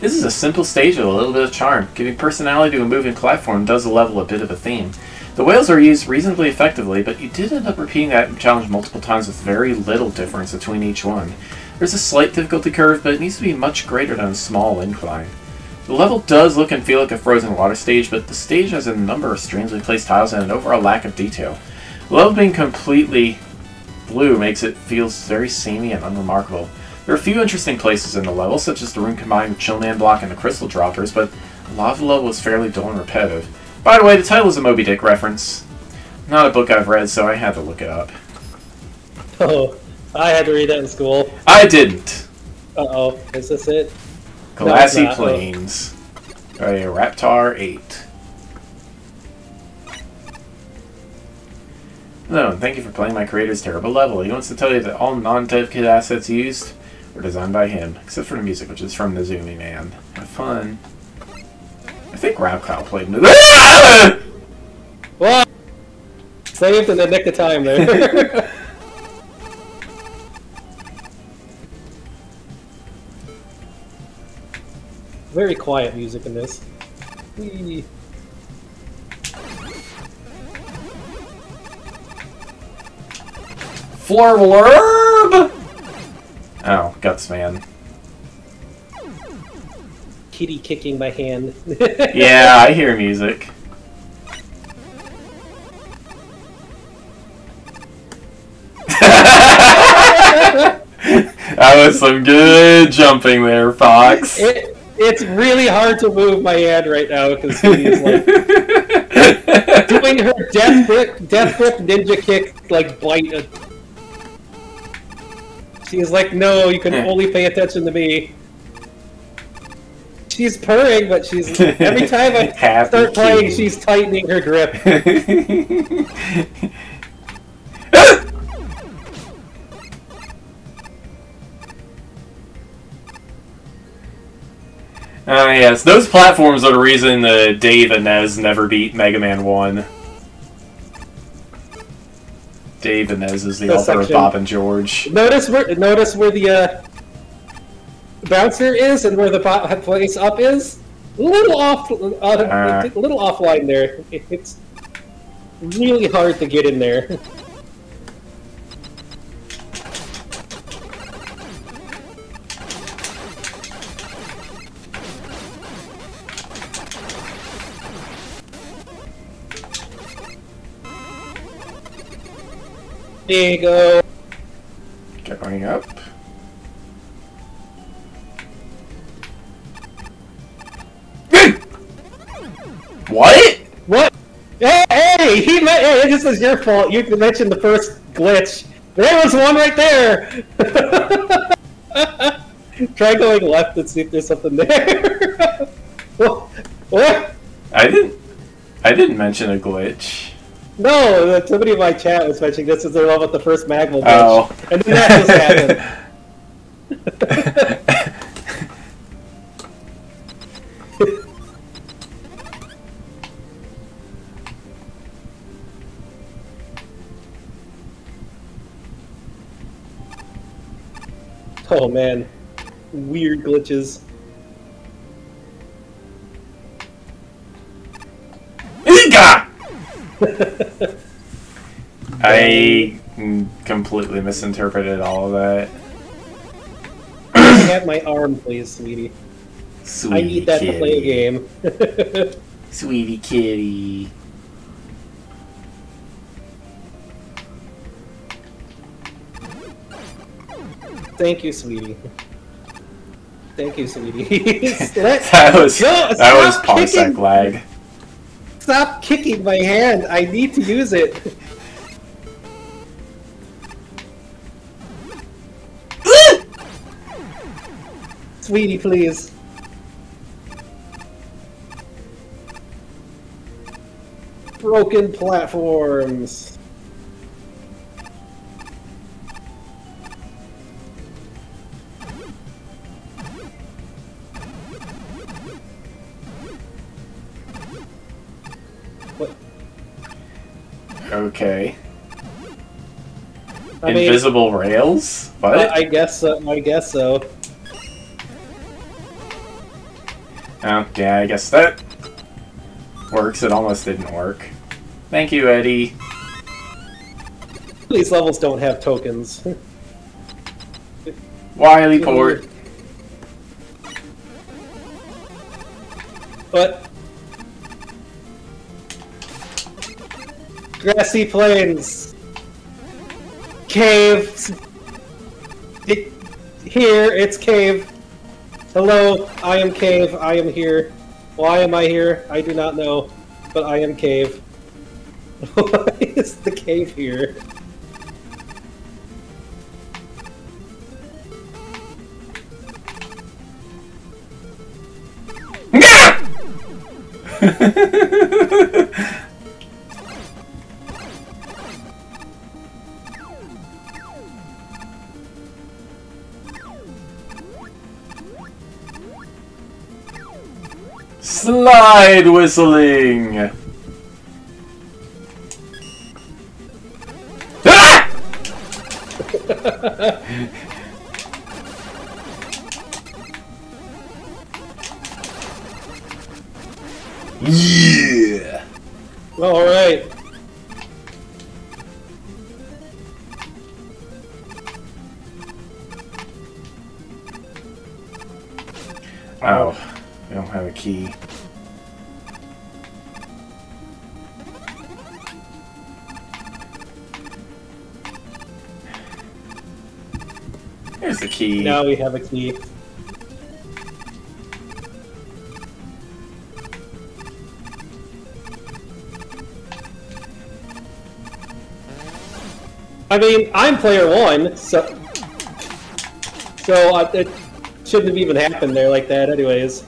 This is a simple stage with a little bit of charm. Giving personality to a moving platform does the level a bit of a theme. The whales are used reasonably effectively, but you did end up repeating that challenge multiple times with very little difference between each one. There's a slight difficulty curve, but it needs to be much greater than a small incline. The level does look and feel like a frozen water stage, but the stage has a number of strangely placed tiles and an overall lack of detail. The level being completely blue makes it feel very samey and unremarkable. There are a few interesting places in the level, such as the room combined with Chillman Block and the Crystal Droppers, but a lot of the level is fairly dull and repetitive. By the way, the title is a Moby Dick reference. Not a book I've read, so I had to look it up. Oh, I had to read that in school. I didn't! Uh-oh, is this it? Glassy Plains. A Raptor 8. Hello, and thank you for playing my creator's terrible level. He wants to tell you that all non-dev kit assets used were designed by him, except for the music, which is from the Zoomy Man. Have fun. I think Rabcow played in it. What? Saved in the nick of time there. Very quiet music in this. Whee. Flurblurb! Oh, Guts Man. Kitty kicking my hand. Yeah, I hear music. That was some good jumping there, Fox. It's really hard to move my hand right now because she's like doing her death grip ninja kick like bite. She's like, no, you can only pay attention to me. She's purring, but she's every time I start playing, she's tightening her grip. Yes, those platforms are the reason Dave and Nez never beat Mega Man 1. Dave and Nez is the author of Bob and George. Notice where the bouncer is and where the place up is. A little offline there. It's really hard to get in there. There you go. Going up. What? What? Hey, hey, this was your fault. You mentioned the first glitch. There was one right there. Try going left and see if there's something there. What? I didn't mention a glitch. No, somebody in my chat was mentioning this as their love with the first MAGMML glitch. Oh. And then that just happened. Oh man, weird glitches. Iga! I completely misinterpreted all of that. Have my arm, please, sweetie. Sweetie I need that kitty. to play a game. Sweetie kitty. Thank you, sweetie. Thank you, sweetie. that was parsec lag. Stop kicking my hand. I need to use it. Sweetie, please. Broken platforms. What? Okay. I mean, invisible rails? What? I guess so. I guess so. Okay, I guess that works. It almost didn't work. Thank you, Eddie. These levels don't have tokens. Wily port. But grassy plains, caves. Here, it's cave. Hello, I am cave. I am here. Why am I here? I do not know, but I am cave. Why is the cave here? Slide whistling! Ah! Yeah! Alright. Oh, we don't have a key. Here's the key. Now we have a key. I mean, I'm player one, so it shouldn't have even happened there like that, anyways.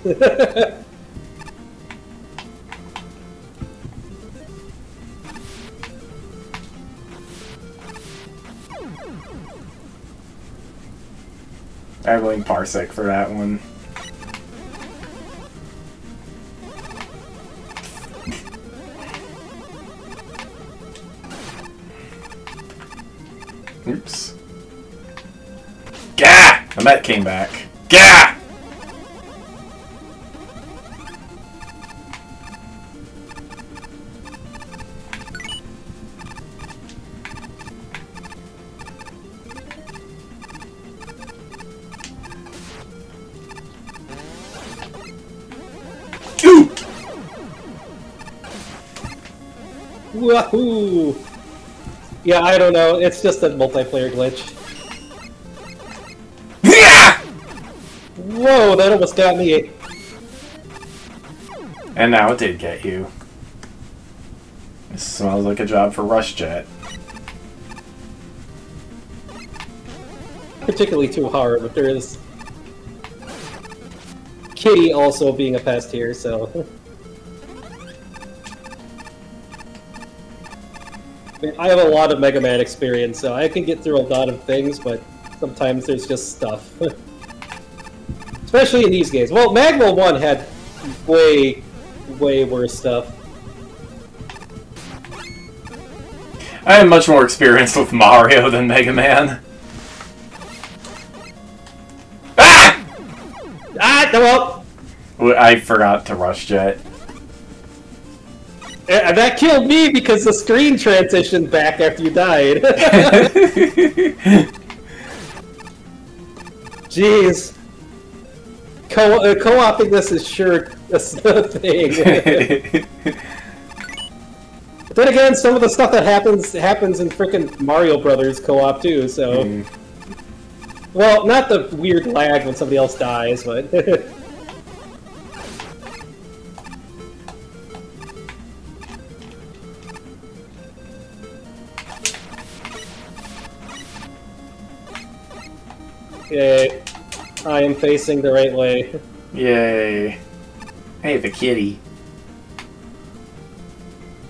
I blame Parsec for that one. Oops. Gah! The Met came back. Gah! Wahoo! Yeah, I don't know. It's just a multiplayer glitch. Whoa, that almost got me. And now it did get you. This smells like a job for Rush Jet. Particularly too hard, but there is Kitty also being a pest here, so. I mean, I have a lot of Mega Man experience, so I can get through a lot of things, but sometimes there's just stuff. Especially in these games. Well, MAGMML3 had way worse stuff. I have much more experience with Mario than Mega Man. Ah! Ah, no, well. I forgot to Rush Jet. That killed me because the screen transitioned back after you died. Jeez. Co-oping this is sure a thing. But then again, some of the stuff that happens in frickin' Mario Brothers co-op too, so... Well, not the weird lag when somebody else dies, but... Yay. I am facing the right way. Yay. Hey, the kitty.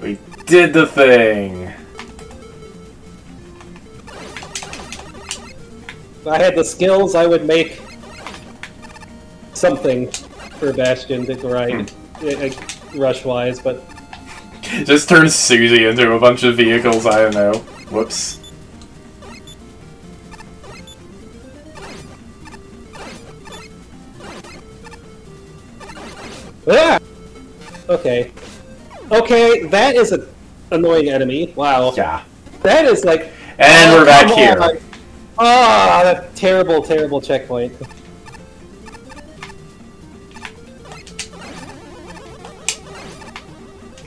We did the thing! If I had the skills, I would make something for Bastion to grind, rush-wise, but... Just turn Susie into a bunch of vehicles, I don't know. Whoops. Ah! Okay. Okay, that is an annoying enemy. Wow. Yeah. That is like... And we're back here. Ah, that terrible, terrible checkpoint.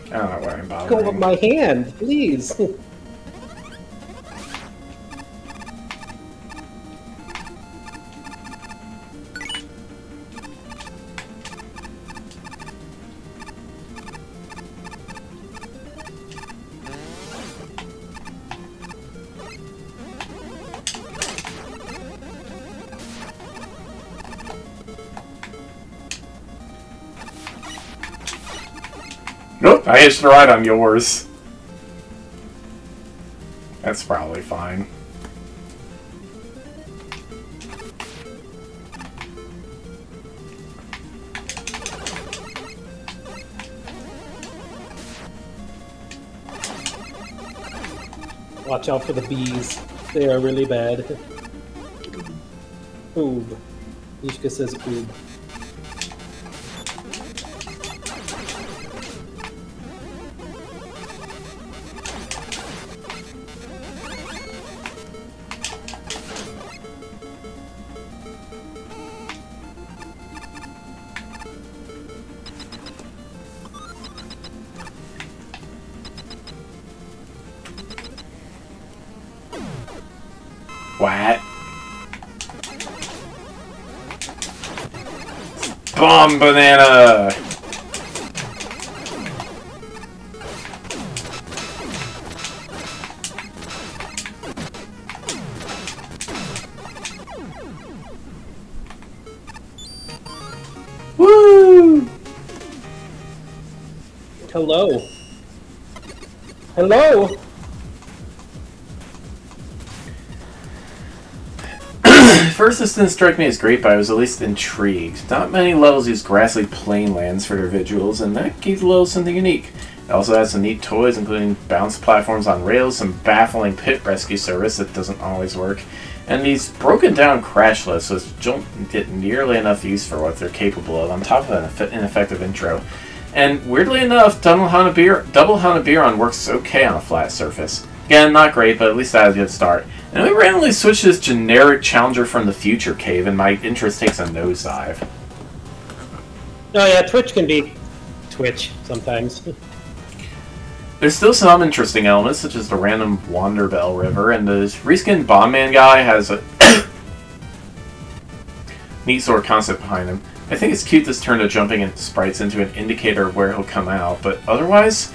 I don't know where I'm bothering. Go with my hand, please. Nope, I hitched a ride on yours. That's probably fine. Watch out for the bees. They are really bad. Boob. Ishka says boob. What? Bomb banana! Woo! Hello. Hello! First, this didn't strike me as great, but I was at least intrigued. Not many levels use grassy plain lands for their visuals, and that gave the level something unique. It also has some neat toys, including bounce platforms on rails, some baffling pit rescue service that doesn't always work, and these broken down crash lifts which don't get nearly enough use for what they're capable of, on top of an ineffective intro. And weirdly enough, Double Hanabiron works okay on a flat surface. Again, not great, but at least that is a good start. And we randomly switch to this generic Challenger from the Future cave, and my interest takes a nosedive. Oh yeah, Twitch can be Twitch sometimes. There's still some interesting elements, such as the random Wanderbell River, and the reskinned Bomb Man guy has a neat sort of concept behind him. I think it's cute this turn of jumping into sprites into an indicator of where he'll come out, but otherwise,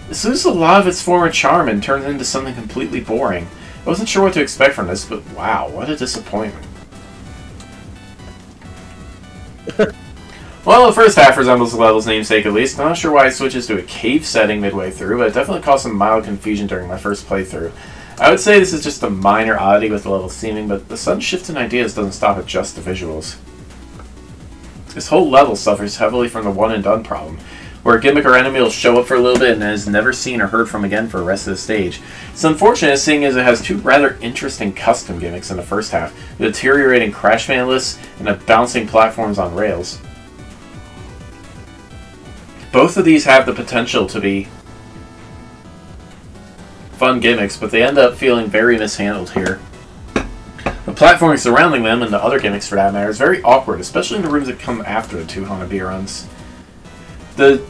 this loses a lot of its former charm and turns into something completely boring. I wasn't sure what to expect from this, but wow, what a disappointment. Well, the first half resembles the level's namesake at least. I'm not sure why it switches to a cave setting midway through, but it definitely caused some mild confusion during my first playthrough. I would say this is just a minor oddity with the level's theming, but the sudden shift in ideas doesn't stop at just the visuals. This whole level suffers heavily from the one-and-done problem, where a gimmick or enemy will show up for a little bit and is never seen or heard from again for the rest of the stage. It's unfortunate, seeing as it has two rather interesting custom gimmicks in the first half, the deteriorating crash fan lists and the bouncing platforms on rails. Both of these have the potential to be fun gimmicks, but they end up feeling very mishandled here. The platforming surrounding them, and the other gimmicks for that matter, is very awkward, especially in the rooms that come after the two Hanabi runs. The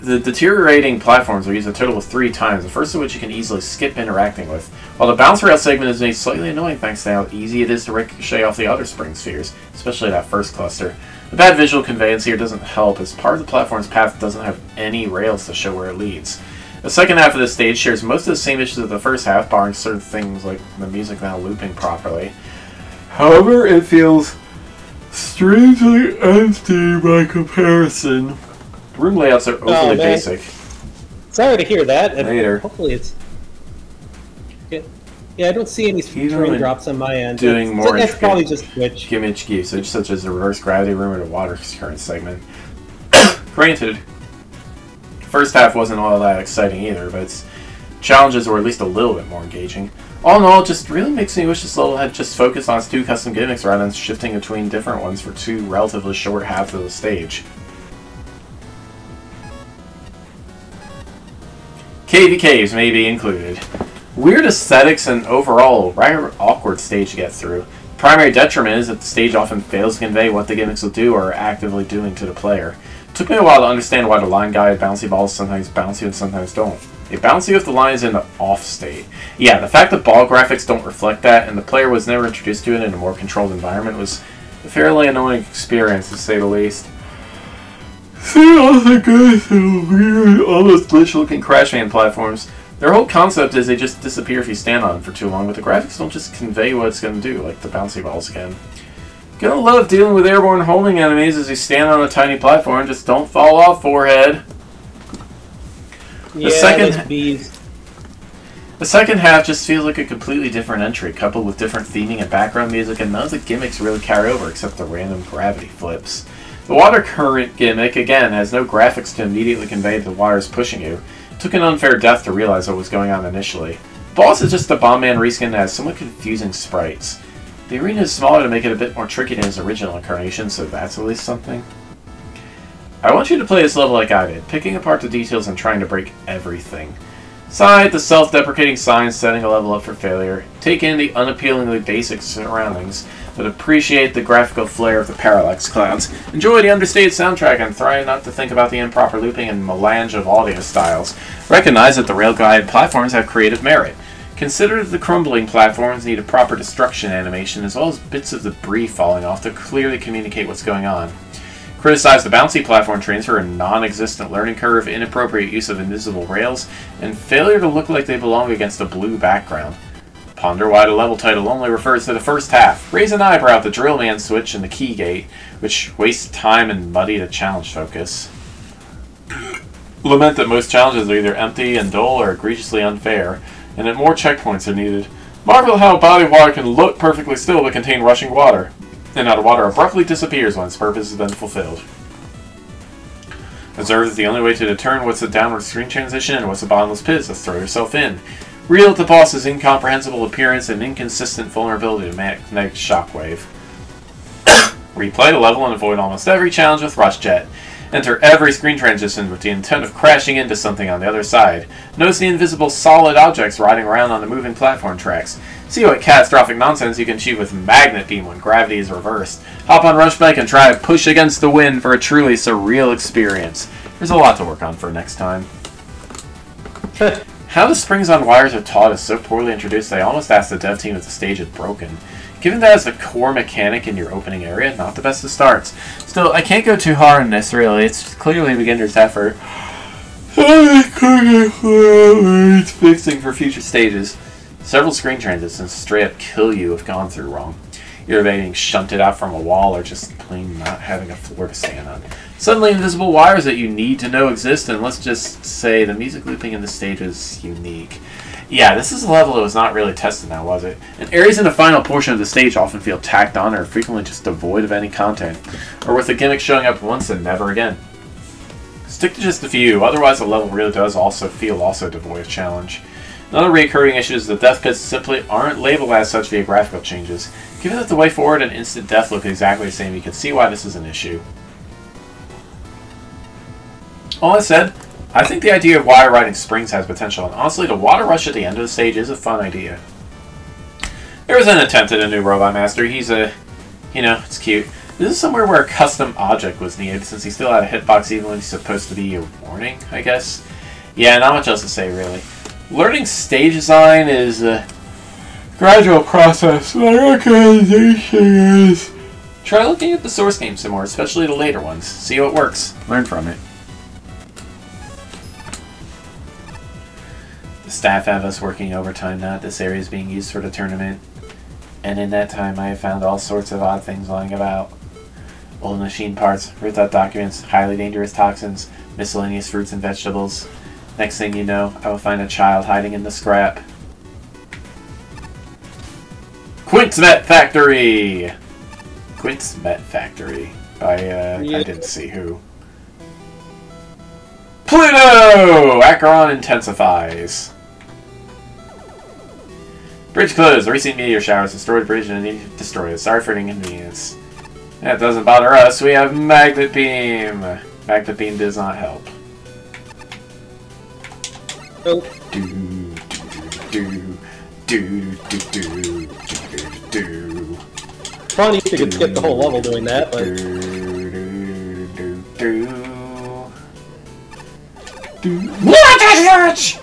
deteriorating platforms are used a total of 3 times, the first of which you can easily skip interacting with, while the bounce rail segment is made slightly annoying thanks to how easy it is to ricochet off the other spring spheres, especially that first cluster. The bad visual conveyance here doesn't help, as part of the platform's path doesn't have any rails to show where it leads. The second half of the stage shares most of the same issues of the first half, barring certain things like the music not looping properly. However, it feels strangely empty by comparison. The room layouts are overly basic. Sorry to hear that. Later. Hopefully it's... Yeah, I don't see any frame drops on my end. Doing more that's probably just Twitch. Gimmick usage, such as the reverse gravity room or the water current segment. Granted, first half wasn't all that exciting either, but its challenges were at least a little bit more engaging. All in all, it just really makes me wish this level had just focused on its 2 custom gimmicks rather than shifting between different ones for 2 relatively short halves of the stage. Cavey caves may be included. Weird aesthetics and overall rather awkward stage to get through. The primary detriment is that the stage often fails to convey what the gimmicks will do or are actively doing to the player. It took me a while to understand why the line guide bouncy balls sometimes bounce you and sometimes don't. They bounce you if the line is in the off state. Yeah, the fact that ball graphics don't reflect that and the player was never introduced to it in a more controlled environment was a fairly annoying experience, to say the least. See all the guys in weird, almost glitch-looking crash van platforms. Their whole concept is they just disappear if you stand on them for too long, but the graphics don't just convey what it's going to do, like the bouncy balls again. Gonna love dealing with airborne homing enemies as you stand on a tiny platform, just don't fall off, forehead. The second half just feels like a completely different entry, coupled with different theming and background music, and none of the gimmicks really carry over except the random gravity flips. The water current gimmick, again, has no graphics to immediately convey that the water is pushing you. It took an unfair death to realize what was going on initially. The boss is just a Bomb Man reskin that has somewhat confusing sprites. The arena is smaller to make it a bit more tricky than its original incarnation, so that's at least something. I want you to play this level like I did, picking apart the details and trying to break everything. Cite the self-deprecating signs setting a level up for failure. Take in the unappealingly basic surroundings, but appreciate the graphical flair of the parallax clouds. Enjoy the understated soundtrack and try not to think about the improper looping and melange of audio styles. Recognize that the rail-guided platforms have creative merit. Consider that the crumbling platforms need a proper destruction animation as well as bits of debris falling off to clearly communicate what's going on. Criticize the bouncy platform trains for a non-existent learning curve, inappropriate use of invisible rails, and failure to look like they belong against a blue background. Ponder why the level title only refers to the first half. Raise an eyebrow at the drill man switch and the key gate, which waste time and muddy the challenge focus. Lament that most challenges are either empty and dull or egregiously unfair, and that more checkpoints are needed. Marvel how a body of water can look perfectly still but contain rushing water, and how the water abruptly disappears when its purpose has been fulfilled. Observe that the only way to determine what's a downward screen transition and what's a bottomless pit is to throw yourself in. Reel at the boss's incomprehensible appearance and inconsistent vulnerability to magnetic shockwave. Replay the level and avoid almost every challenge with Rush Jet. Enter every screen transition with the intent of crashing into something on the other side. Notice the invisible solid objects riding around on the moving platform tracks. See what catastrophic nonsense you can achieve with Magnet Beam when gravity is reversed. Hop on Rush Bike and try to push against the wind for a truly surreal experience. There's a lot to work on for next time. How the springs on wires are taught is so poorly introduced that I almost asked the dev team if the stage had broken. Given that as the core mechanic in your opening area, not the best of starts. Still, I can't go too hard on this, really. It's clearly a beginner's effort. It's fixing for future stages. Several screen transitions straight up kill you if gone through wrong. Either by being shunted out from a wall or just plain not having a floor to stand on. Suddenly invisible wires that you need to know exist, and let's just say the music looping in this stage is unique. Yeah, this is a level that was not really tested now, was it? And areas in the final portion of the stage often feel tacked on or are frequently just devoid of any content, or with the gimmick showing up once and never again. Stick to just a few, otherwise the level really does also feel devoid of challenge. Another recurring issue is the death pits simply aren't labeled as such via graphical changes. Given that the way forward and instant death look exactly the same, you can see why this is an issue. All that said, I think the idea of wire riding springs has potential, and honestly, the water rush at the end of the stage is a fun idea. There was an attempt at a new Robot Master. He's you know, it's cute. This is somewhere where a custom object was needed, since he still had a hitbox even when he's supposed to be a warning, I guess. Yeah, not much else to say, really. Learning stage design is a gradual process. My recommendation is try looking at the source game some more, especially the later ones. See how it works. Learn from it. The staff have us working overtime now. This area is being used for the tournament. And in that time, I have found all sorts of odd things lying about. Old machine parts, ripped out documents, highly dangerous toxins, miscellaneous fruits and vegetables. Next thing you know, I will find a child hiding in the scrap. Quint's Met Factory! Quint's Met Factory. By, I didn't see who. Pluto! Acheron intensifies. Bridge closed. Recent meteor showers destroyed the bridge and need to destroy it. Sorry for the inconvenience. That doesn't bother us. We have Magnet Beam. Magnet Beam does not help. Nope. Funny if you could skip the whole level doing that, but... What is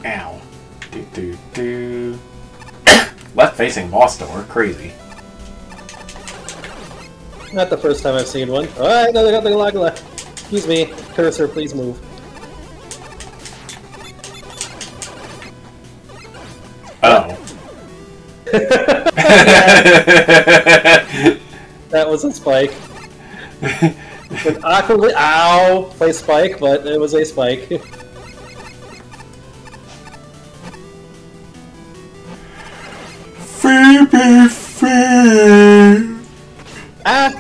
Ow. Left-facing boss door. Crazy. Not the first time I've seen one. Alright, no, excuse me. Cursor, please move. Oh. That was a spike. An awkwardly, ow, play spike, but it was a spike. Phoebe. Ah!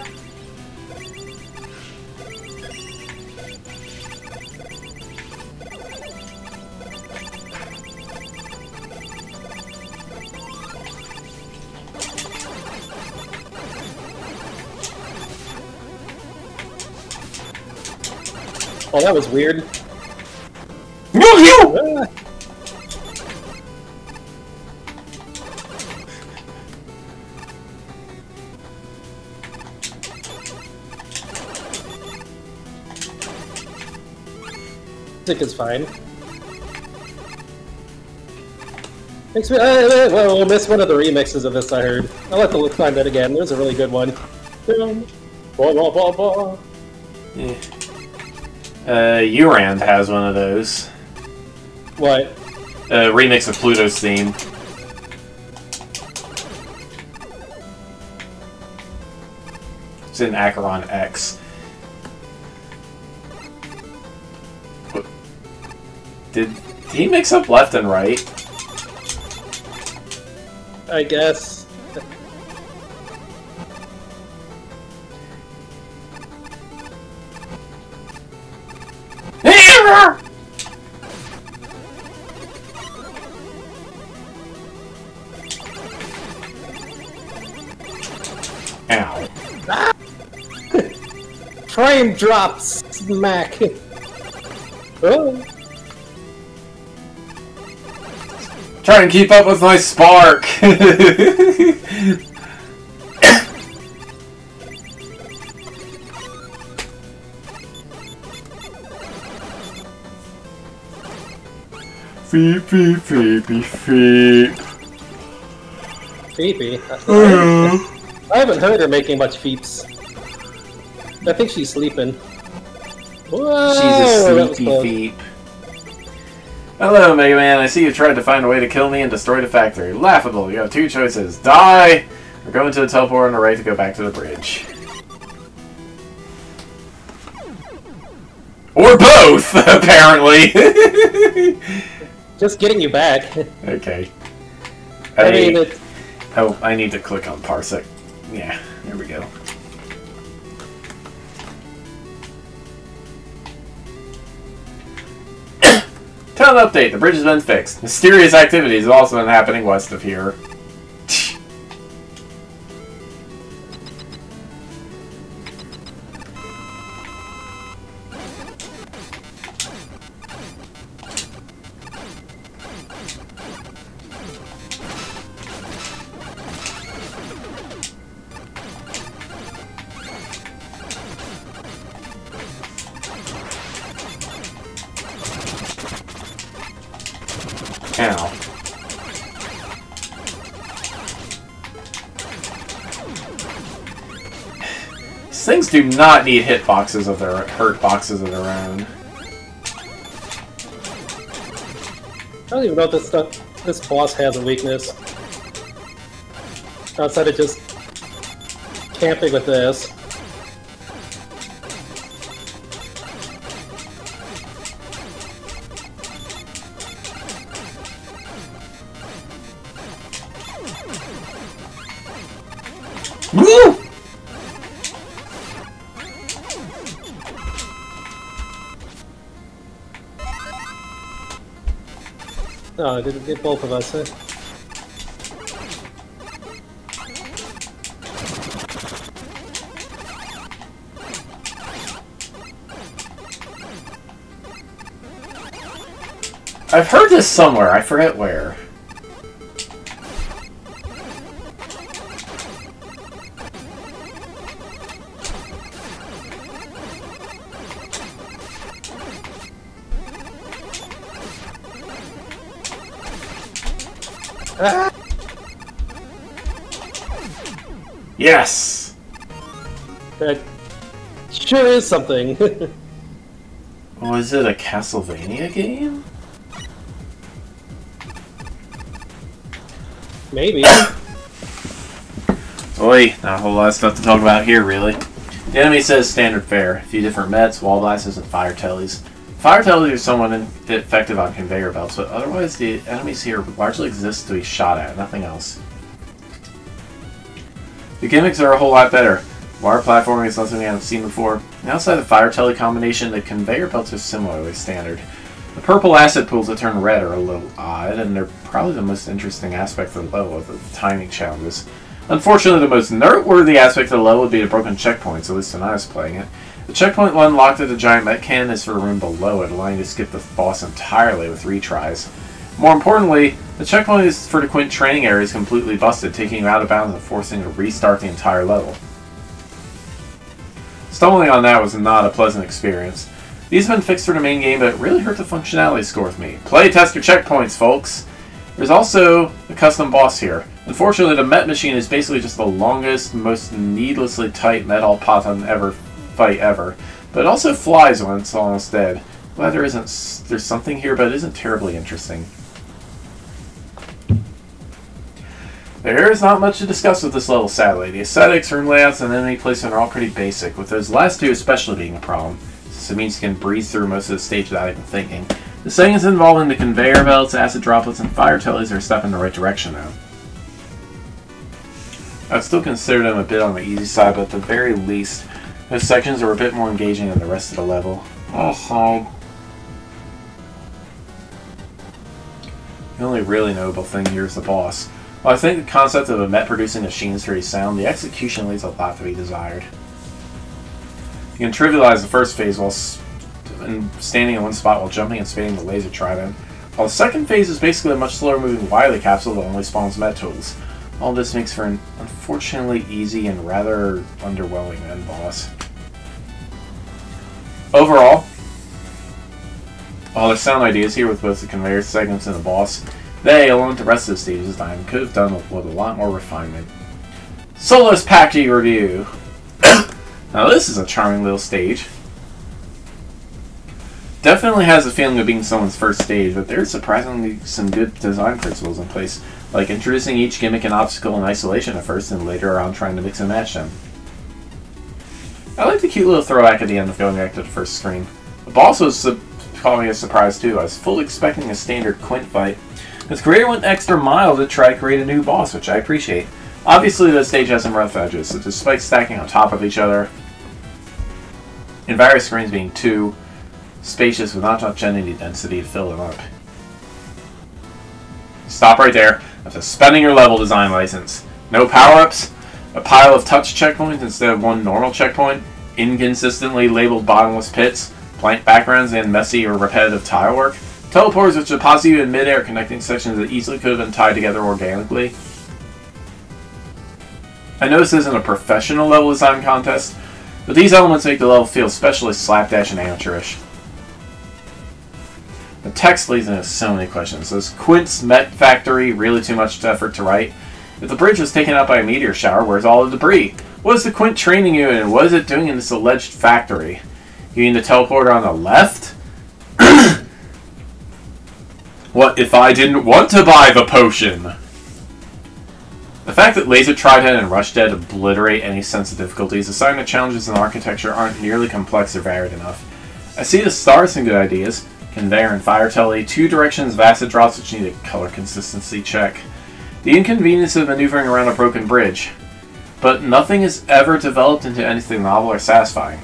Oh, that was weird. Ah. Music is fine. Makes me. Well, we'll miss one of the remixes of this, I heard. I'll have to find that again. There's a really good one. Yeah. Urand has one of those. What? A remix of Pluto's theme. It's in Acheron X. What? Did he mix up left and right? I guess. Ow. Ah! Frame drop smack. Oh. Trying to keep up with my spark. Feep, feep, feepy, feep. Feepy? I haven't heard her making much feeps. I think she's sleeping. Whoa, She's a sleepy feep. Hello, Mega Man. I see you tried to find a way to kill me and destroy the factory. Laughable. You have two choices. Die, or go into the teleport on the right to go back to the bridge. Or both, apparently. Just getting you back. Okay. I mean, it's... Oh, I need to click on Parsec. Yeah, there we go. Town update. The bridge has been fixed. Mysterious activities have also been happening west of here. Ow. These things do not need hurt boxes of their own. I don't even know if this boss has a weakness. Outside of just camping with this. Woo! Oh, I didn't get both of us, huh? I've heard this somewhere, I forget where. Ah! Yes! That sure is something. Oh, is it a Castlevania game? Maybe. Oi, not a whole lot of stuff to talk about here, really. The enemy says standard fare. A few different mets, wall blasters, and fire tellies. Fire tellies are somewhat effective on conveyor belts, but otherwise the enemies here largely exist to be shot at, nothing else. The gimmicks are a whole lot better. Wire platforming is something we haven't seen before. And outside the fire telly combination, the conveyor belts are similarly standard. The purple acid pools that turn red are a little odd, and they're probably the most interesting aspect of the level of the timing challenges. Unfortunately, the most noteworthy aspect of the level would be the broken checkpoints, at least when I was playing it. The checkpoint one locked at the giant met cannon is for the room below it, allowing you to skip the boss entirely with retries. More importantly, the checkpoint is for the Quint training area is completely busted, taking you out of bounds and forcing you to restart the entire level. Stumbling on that was not a pleasant experience. These have been fixed for the main game, but it really hurt the functionality score with me. Play test your checkpoints, folks! There's also a custom boss here. Unfortunately, the Met Machine is basically just the longest, most needlessly tight metal Patan fight ever. But it also flies when it's almost dead. Glad there's something here, but it isn't terribly interesting. There is not much to discuss with this level, sadly. The aesthetics, room layouts, and enemy placement are all pretty basic, with those last two especially being a problem, since it means you can breeze through most of the stage without even thinking. The settings involving the conveyor belts, acid droplets, and fire tellies are a step in the right direction, though. I'd still consider them a bit on the easy side, but at the very least, those sections are a bit more engaging than the rest of the level. Oh, the only really notable thing here is the boss. While I think the concept of a Met producing machines is sound, the execution leaves a lot to be desired. You can trivialize the first phase while standing in one spot while jumping and spinning the laser trident, while the second phase is basically a much slower moving Wily capsule that only spawns Met tools. All this makes for an unfortunately easy and rather underwhelming end boss. Overall, While there's sound ideas here with both the conveyor segments and the boss, they, along with the rest of the stage's design, could have done with a lot more refinement. Solus Packy Review! Now this is a charming little stage. Definitely has a feeling of being someone's first stage, but there's surprisingly some good design principles in place, like introducing each gimmick and obstacle in isolation at first, and later on trying to mix and match them. I like the cute little throwback at the end of going back to the first screen. The boss was caught me a surprise too. I was fully expecting a standard Quint fight. Its creator went the extra mile to try to create a new boss, which I appreciate. Obviously, the stage has some rough edges, so despite stacking on top of each other, and various screens being too spacious with not much entity density to fill them up. Stop right there. I'm suspending your level design license. No power-ups, a pile of touch checkpoints instead of one normal checkpoint, inconsistently labeled bottomless pits, blank backgrounds, and messy or repetitive tile work, teleporters which deposit you in midair connecting sections that easily could have been tied together organically. I know this isn't a professional level design contest, but these elements make the level feel especially slapdash and amateurish. The text leads into so many questions. Is Quint's Met Factory really too much effort to write? If the bridge was taken out by a meteor shower, where's all the debris? What is the Quint training you in, and what is it doing in this alleged factory? You mean the teleporter on the left? What if I didn't want to buy the potion? The fact that Laser Tridead and Rush Dead obliterate any sense of difficulty is a sign that challenges in architecture aren't nearly complex or varied enough. I see the stars and good ideas. Conveyor and Fire Telly, two directions of acid drops which need a color consistency check. The inconvenience of maneuvering around a broken bridge. But nothing is ever developed into anything novel or satisfying.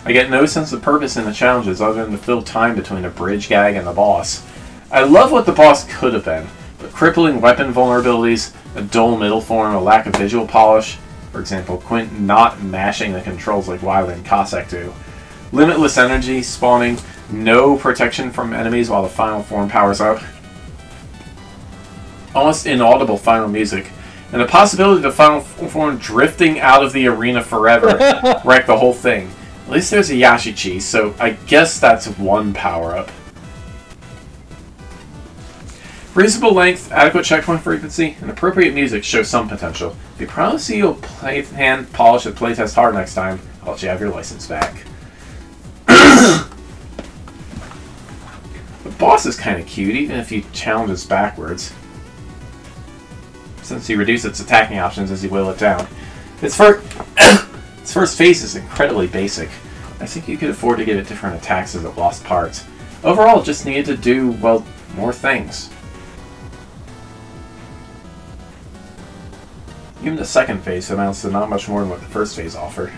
I get no sense of purpose in the challenges other than to fill time between the bridge gag and the boss. I love what the boss could have been, but crippling weapon vulnerabilities, a dull middle form, a lack of visual polish, for example, Quint not mashing the controls like Wily and Cossack do, limitless energy spawning, no protection from enemies while the final form powers up, almost inaudible final music, and the possibility of the final form drifting out of the arena forever wreck the whole thing. At least there's a Yashichi, so I guess that's one power-up. Reasonable length, adequate checkpoint frequency, and appropriate music show some potential. If you promise you'll hand polish the playtest hard next time, I'll let you have your license back. The boss is kind of cute, even if he challenges backwards, since he reduces its attacking options as you will it down. Its first phase is incredibly basic. I think you could afford to give it different attacks as it lost parts. Overall, it just needed to do, well, more things. Even the second phase amounts to not much more than what the first phase offered.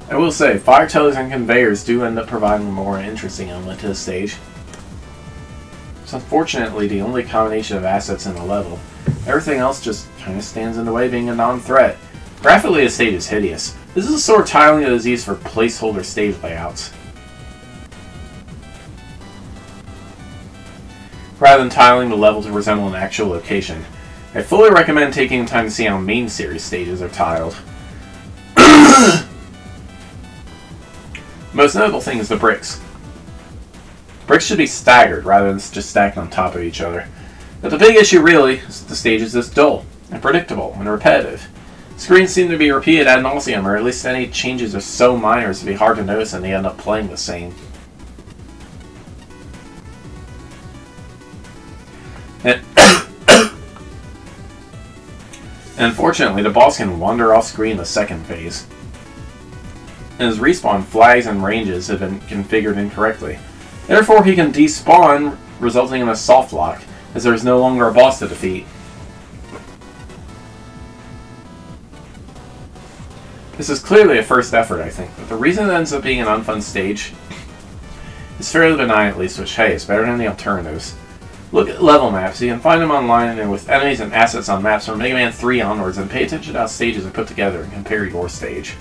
I will say, fire tellers and conveyors do end up providing a more interesting element to the stage. It's unfortunately the only combination of assets in the level. Everything else just kind of stands in the way, being a non-threat. Graphically, the stage is hideous. This is a sort of tiling that is used for placeholder stage layouts, rather than tiling the level to resemble an actual location. I fully recommend taking time to see how main series stages are tiled. Most notable thing is the bricks. Bricks should be staggered rather than just stacked on top of each other. But the big issue really is that the stage is this dull, and predictable, and repetitive. Screens seem to be repeated ad nauseum, or at least any changes are so minor as to be hard to notice and they end up playing the same. And unfortunately, the boss can wander off screen in the second phase, and his respawn flags and ranges have been configured incorrectly. Therefore, he can despawn, resulting in a soft lock, as there is no longer a boss to defeat. This is clearly a first effort, I think, but the reason it ends up being an unfun stage is fairly benign at least, which, hey, is better than the alternatives. Look at level maps. You can find them online and with enemies and assets on maps from Mega Man 3 onwards, and pay attention to how stages are put together and compare your stage.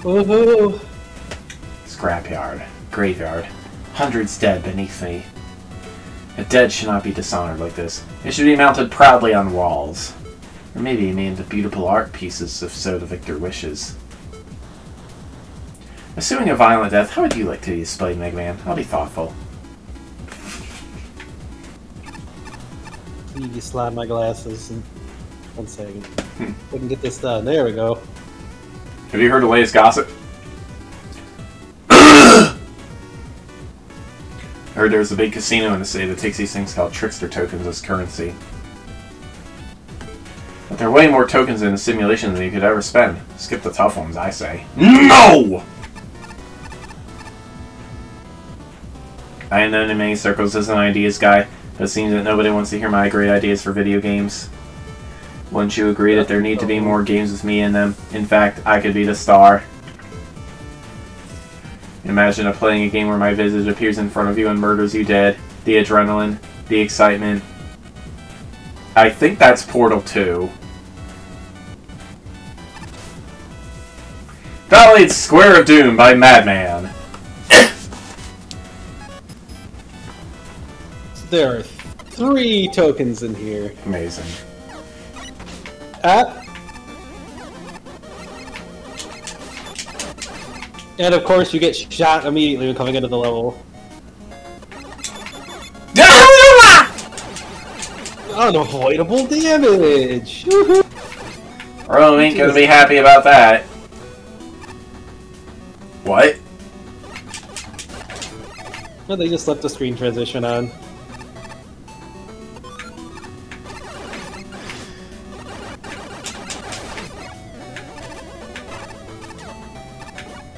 Woohoo! Scrapyard. Graveyard. Hundreds dead beneath me. A dead should not be dishonored like this. It should be mounted proudly on walls. Or maybe made into beautiful art pieces if so the victor wishes. Assuming a violent death, how would you like to be displayed, Megman? I'll be thoughtful. You slide my glasses. And 1 second. We can get this done. There we go. Have you heard the latest gossip? I heard there's a big casino in the city that takes these things called trickster tokens as currency. But there are way more tokens in the simulation than you could ever spend. Skip the tough ones, I say. No! I am known in many circles as an ideas guy, but it seems that nobody wants to hear my great ideas for video games. Wouldn't you agree that there need to be more games with me in them? In fact, I could be the star. Imagine playing a game where my visage appears in front of you and murders you dead. The adrenaline, the excitement. I think that's Portal 2. Validates Square of Doom by Madman. There are 3 tokens in here. Amazing. And of course, you get shot immediately when coming into the level. Unavoidable damage! Rome ain't gonna be happy about that. What? No, they just left the screen transition on.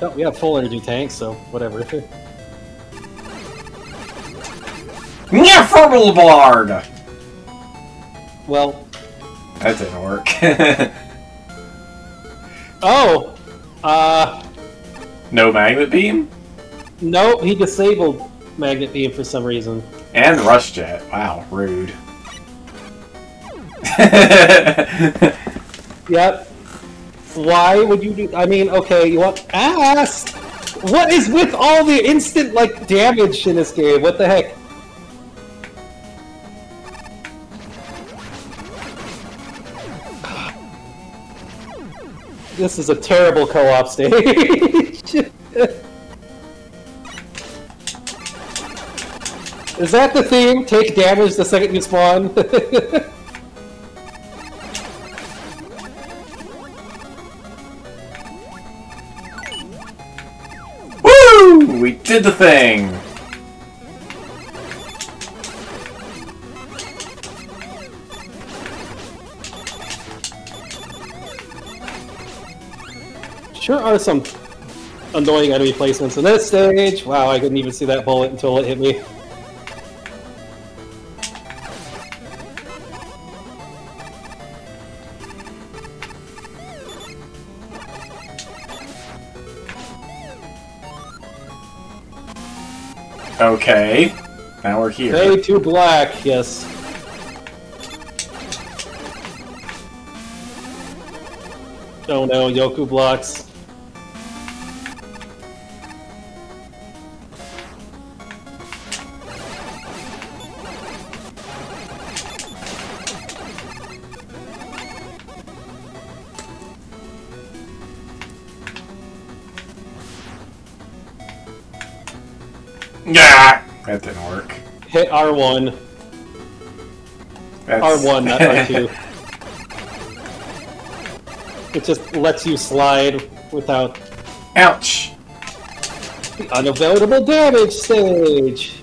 Oh, we have full energy tanks, so whatever. Bard! Well... That didn't work. Oh! No magnet beam? Nope, he disabled magnet beam for some reason. And rush jet. Wow, rude. Yep. Why would you do... I mean, okay, you want... Ass! What is with all the instant, like, damage in this game? What the heck? This is a terrible co-op stage. Is that the theme? Take damage the second you spawn? Woo! We did the thing! Sure are some annoying enemy placements in this stage. Wow, I couldn't even see that bullet until it hit me. Okay. Now we're here. Fade to black, yes. Oh no, Yoku blocks. Yeah, that didn't work. Hit R1. That's... R1, not R2. It just lets you slide without... Ouch! The unavoidable damage stage!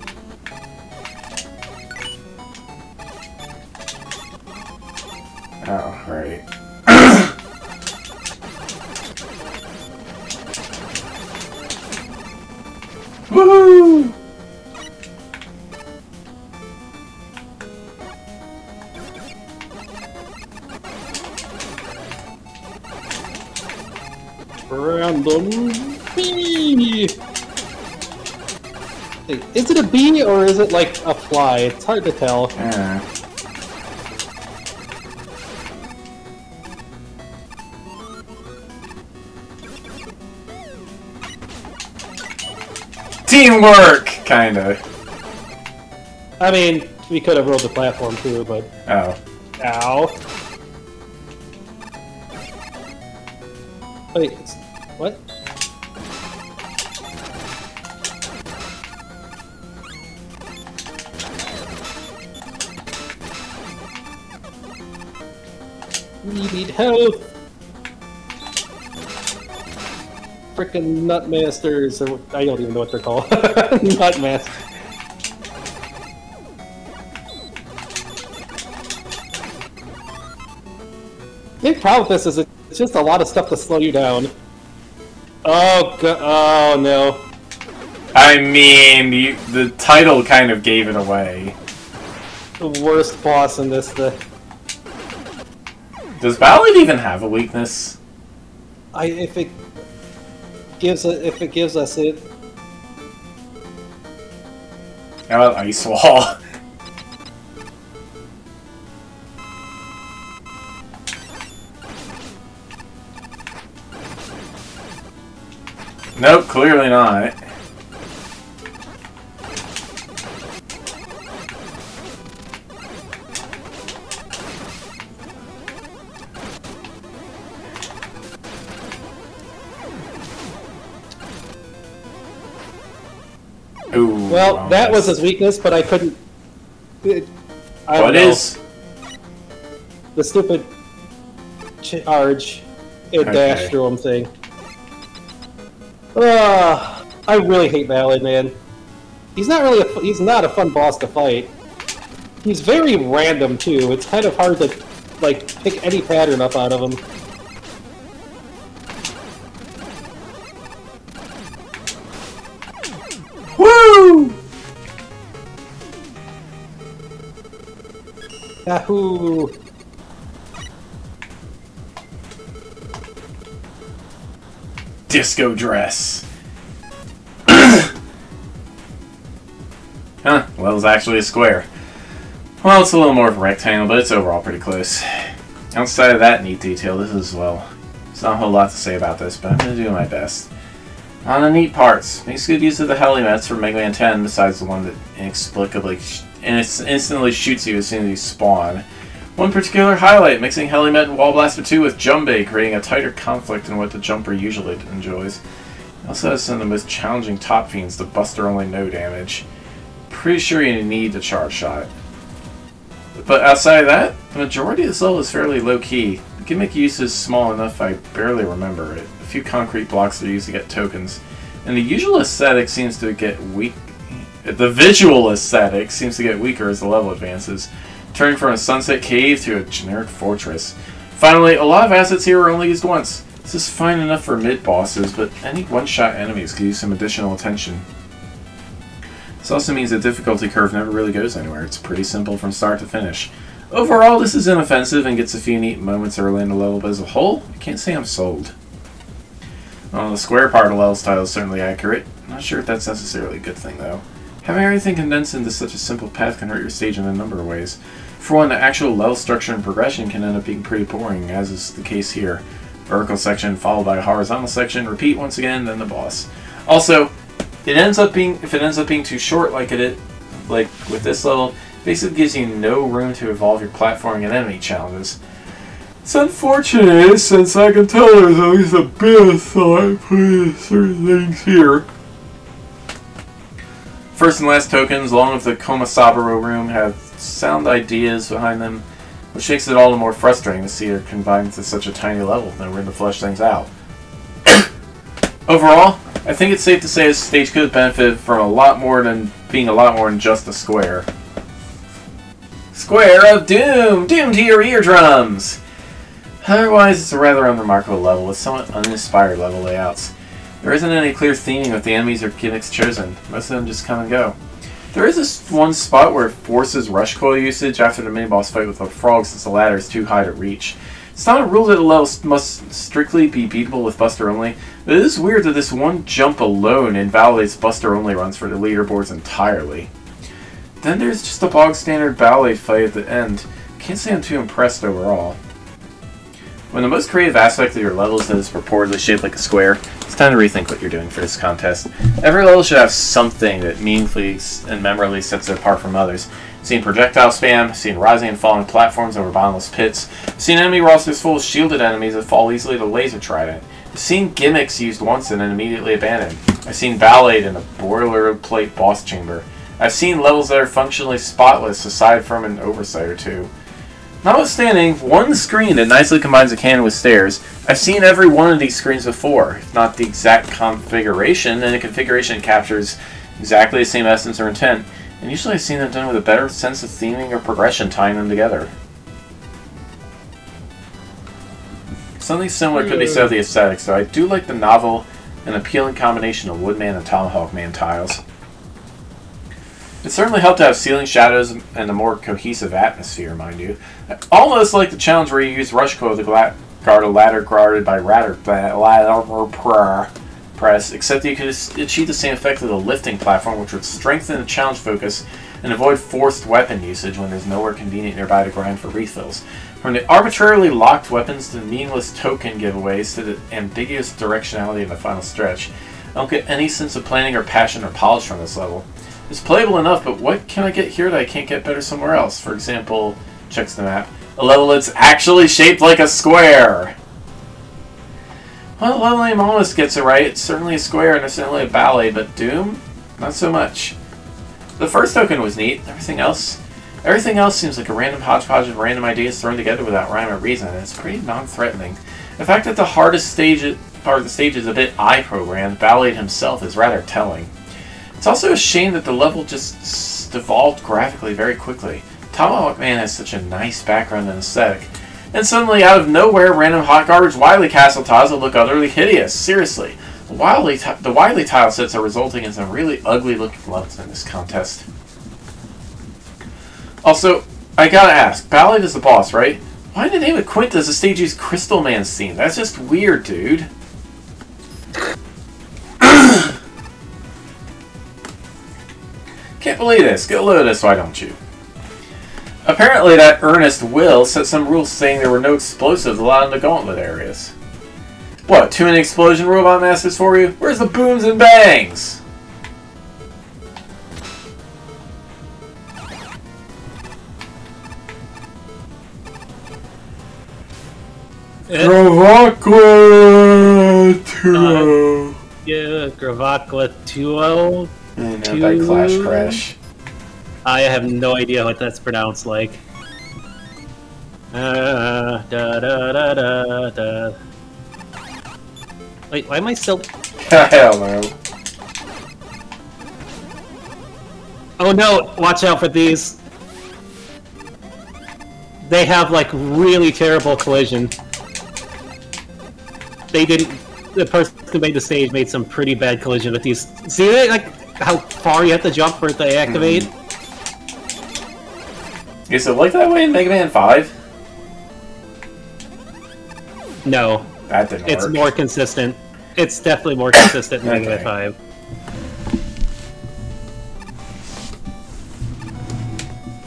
Oh, right. Woohoo! Random bee! Hey, is it a bee or is it like a fly? It's hard to tell. Yeah. Teamwork! Kinda. I mean, we could have rolled the platform too, but... Oh. Ow. Wait, what? We need help! Frickin' Nutmasters, or I don't even know what they're called. Nutmasters. The big problem with this is it's just a lot of stuff to slow you down. Oh, oh no. I mean, the title kind of gave it away. The worst boss in this. Does Ballad even have a weakness? If it gives us it. How about Ice Wall? Nope, clearly not. Ooh, well, that was his weakness, but I couldn't... What is? The stupid charge and dash through him thing. I really hate Ballad, man. He's not really he's not a fun boss to fight. He's very random too. It's kind of hard to like pick any pattern up out of him. Woo! Yahoo! Disco dress. Huh, well, it's actually a square. Well, it's a little more of a rectangle, but it's overall pretty close. Outside of that neat detail, this is, well, there's not a whole lot to say about this, but I'm going to do my best. On the neat parts, makes good use of the Helimets from Mega Man 10, besides the one that inexplicably instantly shoots you as soon as you spawn. One particular highlight, mixing Helimet and Wall Blaster 2 with Jumbay, creating a tighter conflict than what the jumper usually enjoys. It also has some of the most challenging top fiends, the Buster only no damage. Pretty sure you need the charge shot. But outside of that, the majority of this level is fairly low-key. The gimmick use is small enough I barely remember it. A few concrete blocks are used to get tokens. And the usual aesthetic seems to get weak. The visual aesthetic seems to get weaker as the level advances, turning from a sunset cave to a generic fortress. Finally, a lot of assets here are only used once. This is fine enough for mid-bosses, but any one-shot enemies could use some additional attention. This also means the difficulty curve never really goes anywhere. It's pretty simple from start to finish. Overall, this is inoffensive and gets a few neat moments early in the level, but as a whole, I can't say I'm sold. Well, the square part of the level style is certainly accurate. I'm not sure if that's necessarily a good thing, though. Having everything condensed into such a simple path can hurt your stage in a number of ways. For one, the actual level structure and progression can end up being pretty boring, as is the case here. Vertical section followed by a horizontal section, repeat once again, then the boss. Also, if it ends up being too short like with this level, basically gives you no room to evolve your platforming and enemy challenges. It's unfortunate, since I can tell there's at least a bit of thought put into certain things here. First and last tokens, along with the Komasaburo room, have sound ideas behind them, which makes it all the more frustrating to see they're confined to such a tiny level with no room to flesh things out. Overall, I think it's safe to say this stage could have benefited from being a lot more than just a square. Square of Doom! Doom to your eardrums! Otherwise, it's a rather unremarkable level with somewhat uninspired level layouts. There isn't any clear theming with the enemies or gimmicks chosen. Most of them just come and go. There is this one spot where it forces rush coil usage after the mini-boss fight with the frog, since the ladder is too high to reach. It's not a rule that a level must strictly be beatable with Buster only, but it is weird that this one jump alone invalidates Buster only runs for the leaderboards entirely. Then there's just a bog standard ballet fight at the end. Can't say I'm too impressed overall. When the most creative aspect of your level is that it's purportedly shaped like a square, it's time to rethink what you're doing for this contest. Every level should have something that meaningfully and memorably sets it apart from others. I've seen projectile spam, I've seen rising and falling platforms over bottomless pits, I've seen enemy rosters full of shielded enemies that fall easily to laser trident. I've seen gimmicks used once and then immediately abandoned. I've seen ballet in a boilerplate boss chamber. I've seen levels that are functionally spotless aside from an oversight or two. Notwithstanding one screen that nicely combines a cannon with stairs, I've seen every one of these screens before, if not the exact configuration, and the configuration captures exactly the same essence or intent, and usually I've seen them done with a better sense of theming or progression tying them together. Something similar could be said of the aesthetics, though I do like the novel and appealing combination of Woodman and Tomahawk Man tiles. It certainly helped to have ceiling shadows and a more cohesive atmosphere, mind you. I almost like the challenge where you use Rush Coil to guard a ladder guarded by ladder press, except that you could achieve the same effect with a lifting platform, which would strengthen the challenge focus and avoid forced weapon usage when there's nowhere convenient nearby to grind for refills. From the arbitrarily locked weapons to the meaningless token giveaways to the ambiguous directionality of the final stretch, I don't get any sense of planning or passion or polish from this level. It's playable enough, but what can I get here that I can't get better somewhere else? For example, checks the map, a level that's actually shaped like a square! Well, level name almost gets it right. It's certainly a square and it's certainly a ballet, but Doom? Not so much. The first token was neat. Everything else seems like a random hodgepodge of random ideas thrown together without rhyme or reason, and it's pretty non-threatening. The fact that the hardest part of the stage is a bit eye-programmed, Ballet himself, is rather telling. It's also a shame that the level just devolved graphically very quickly. Tomahawk Man has such a nice background and aesthetic, and suddenly, out of nowhere, random hot garbage Wily Castle tiles that look utterly hideous. Seriously, the Wily tile sets are resulting in some really ugly-looking levels in this contest. Also, I gotta ask, Ballad is the boss, right? Why in the name of Quint does the stage use Crystal Man's theme? That's just weird, dude. Can't believe this. Get a load of this, why don't you? Apparently that Ernest Will set some rules saying there were no explosives allowed in the gauntlet areas. What, too many explosion robot masters for you? Where's the booms and bangs? Gravakla 2-0. Yeah, Gravakla 2-0. And by Clash Crash. I have no idea what that's pronounced like. Da da da da da. Wait, why am I still? I don't know. Oh no! Watch out for these. They have like really terrible collision. They didn't. The person who made the stage made some pretty bad collision with these. See, like how far you have to jump for it to activate. Is it like that way in Mega Man 5? No. That didn't work. It's more consistent. It's definitely more consistent in Mega Man 5.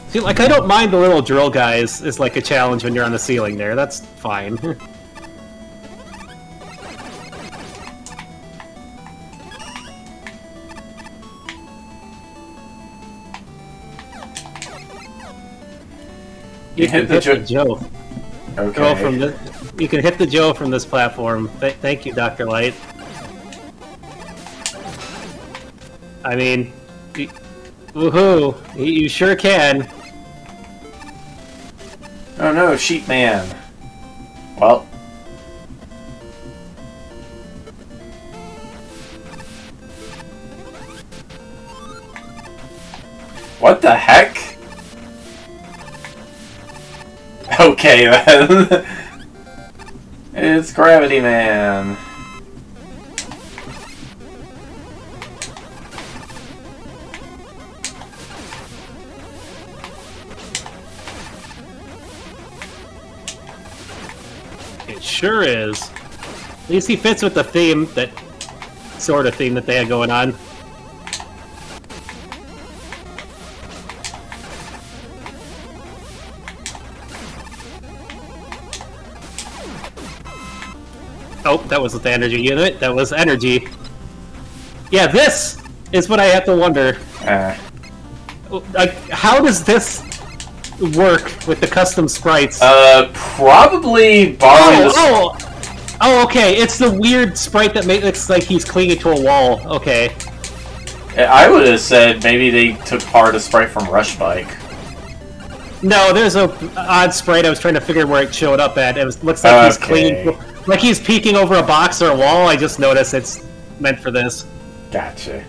See, like, I don't mind the little drill guys as like a challenge when you're on the ceiling there. That's fine. You can hit the Joe. Okay. You can hit the Joe from this platform. Thank you, Dr. Light. I mean, woohoo! You sure can. Oh no, Sheep Man. Well. What the heck? Okay then. It's Gravity Man. It sure is. At least he fits with the theme, that sort of theme that they had going on. Oh, that wasn't the energy unit. That was energy. Yeah, this is what I have to wonder. Like, how does this work with the custom sprites? Probably borrowing Oh, okay. It's the weird sprite that looks like he's clinging to a wall. Okay. I would have said maybe they took part of a sprite from Rush Bike. No, there's a odd sprite. I was trying to figure where it showed up at. Looks like he's clinging, like he's peeking over a box or a wall. I just noticed it's meant for this. Gotcha.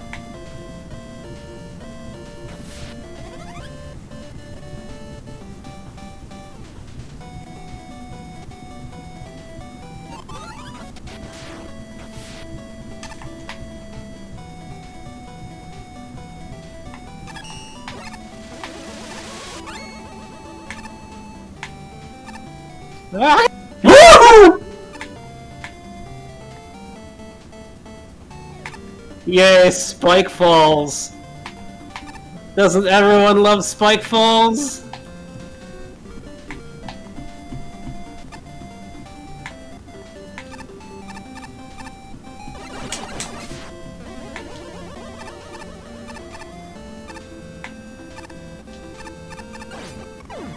Woohoo! Yay, Spike Falls! Doesn't everyone love Spike Falls?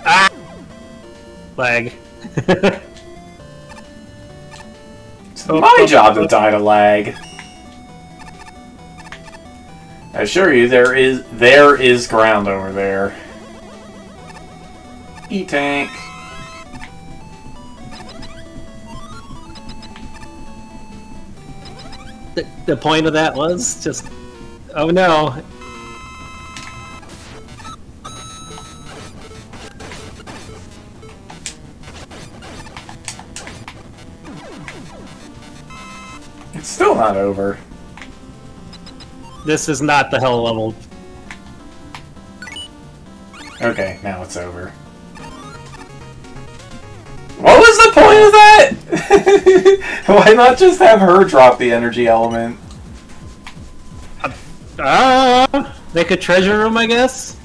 Ah! Lag. It's my job to die to lag. I assure you, there is ground over there. E-tank. The point of that was just... Oh no. It's still not over. This is not the hell level. Okay, now it's over. What was the point of that? Why not just have her drop the energy element? Make a treasure room, I guess?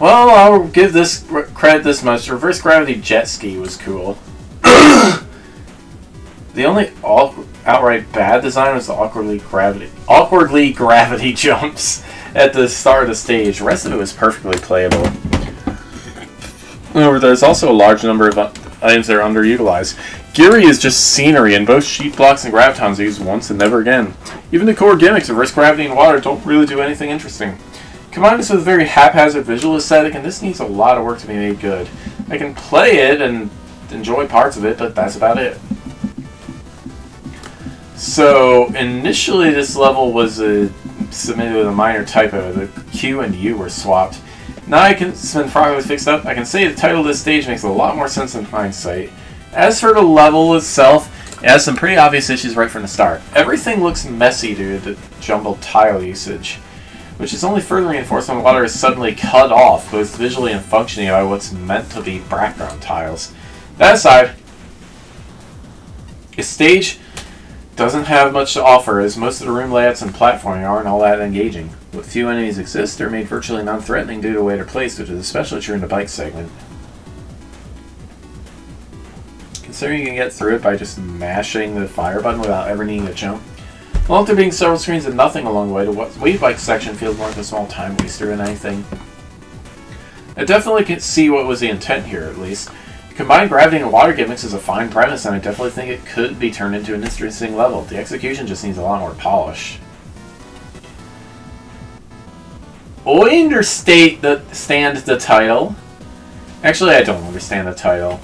Well, I'll give this credit this much. Reverse gravity jet ski was cool. The only outright bad design was the awkwardly gravity jumps at the start of the stage. The rest of it was perfectly playable. However, there's also a large number of items that are underutilized. Geary is just scenery, and both sheet blocks and gravitons are used once and never again. Even the core gimmicks of risk gravity and water don't really do anything interesting. Combine this with a very haphazard visual aesthetic, and this needs a lot of work to be made good. I can play it and enjoy parts of it, but that's about it. So, initially this level was submitted with a minor typo. The Q and U were swapped. Now it's been properly fixed up. I can say the title of this stage makes a lot more sense in hindsight. As for the level itself, it has some pretty obvious issues right from the start. Everything looks messy due to the jumbled tile usage, which is only further reinforced when water is suddenly cut off, both visually and functionally, by what's meant to be background tiles. That aside, the stage doesn't have much to offer, as most of the room layouts and platforming aren't all that engaging. What few enemies exist are made virtually non-threatening due to the way they're placed, which is especially true in the bike segment. Considering you can get through it by just mashing the fire button without ever needing to jump. Along with there being several screens and nothing along the way, the wave bike section feels more like a small time waster than anything. I definitely can see what was the intent here, at least. Combined gravity and water gimmicks is a fine premise, and I definitely think it could be turned into an interesting level. The execution just needs a lot more polish. I understand the title. Actually, I don't understand the title.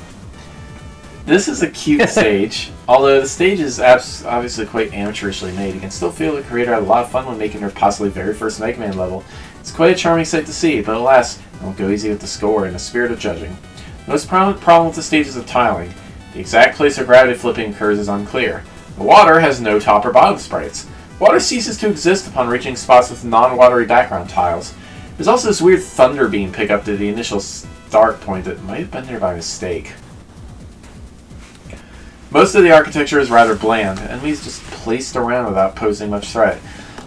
This is a cute stage. Although the stage is obviously quite amateurishly made, you can still feel the creator had a lot of fun when making her possibly very first Mega Man level. It's quite a charming sight to see, but alas, I won't go easy with the score in the spirit of judging. The most prominent problem with the stage is the tiling. The exact place where gravity flipping occurs is unclear. The water has no top or bottom sprites. Water ceases to exist upon reaching spots with non-watery background tiles. There's also this weird thunder beam pickup to the initial start point that might have been there by mistake. Most of the architecture is rather bland. Enemies just placed around without posing much threat.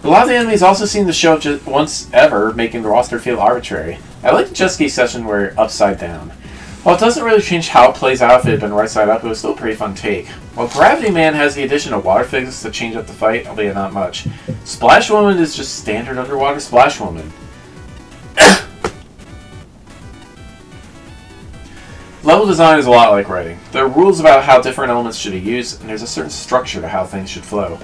A lot of the enemies also seem to show up just once ever, making the roster feel arbitrary. I like the jet ski session where you're upside down. While it doesn't really change how it plays out if it had been right side up, it was still a pretty fun take. While Gravity Man has the addition of water physics to change up the fight, albeit not much. Splash Woman is just standard underwater Splash Woman. Level design is a lot like writing. There are rules about how different elements should be used, and there's a certain structure to how things should flow.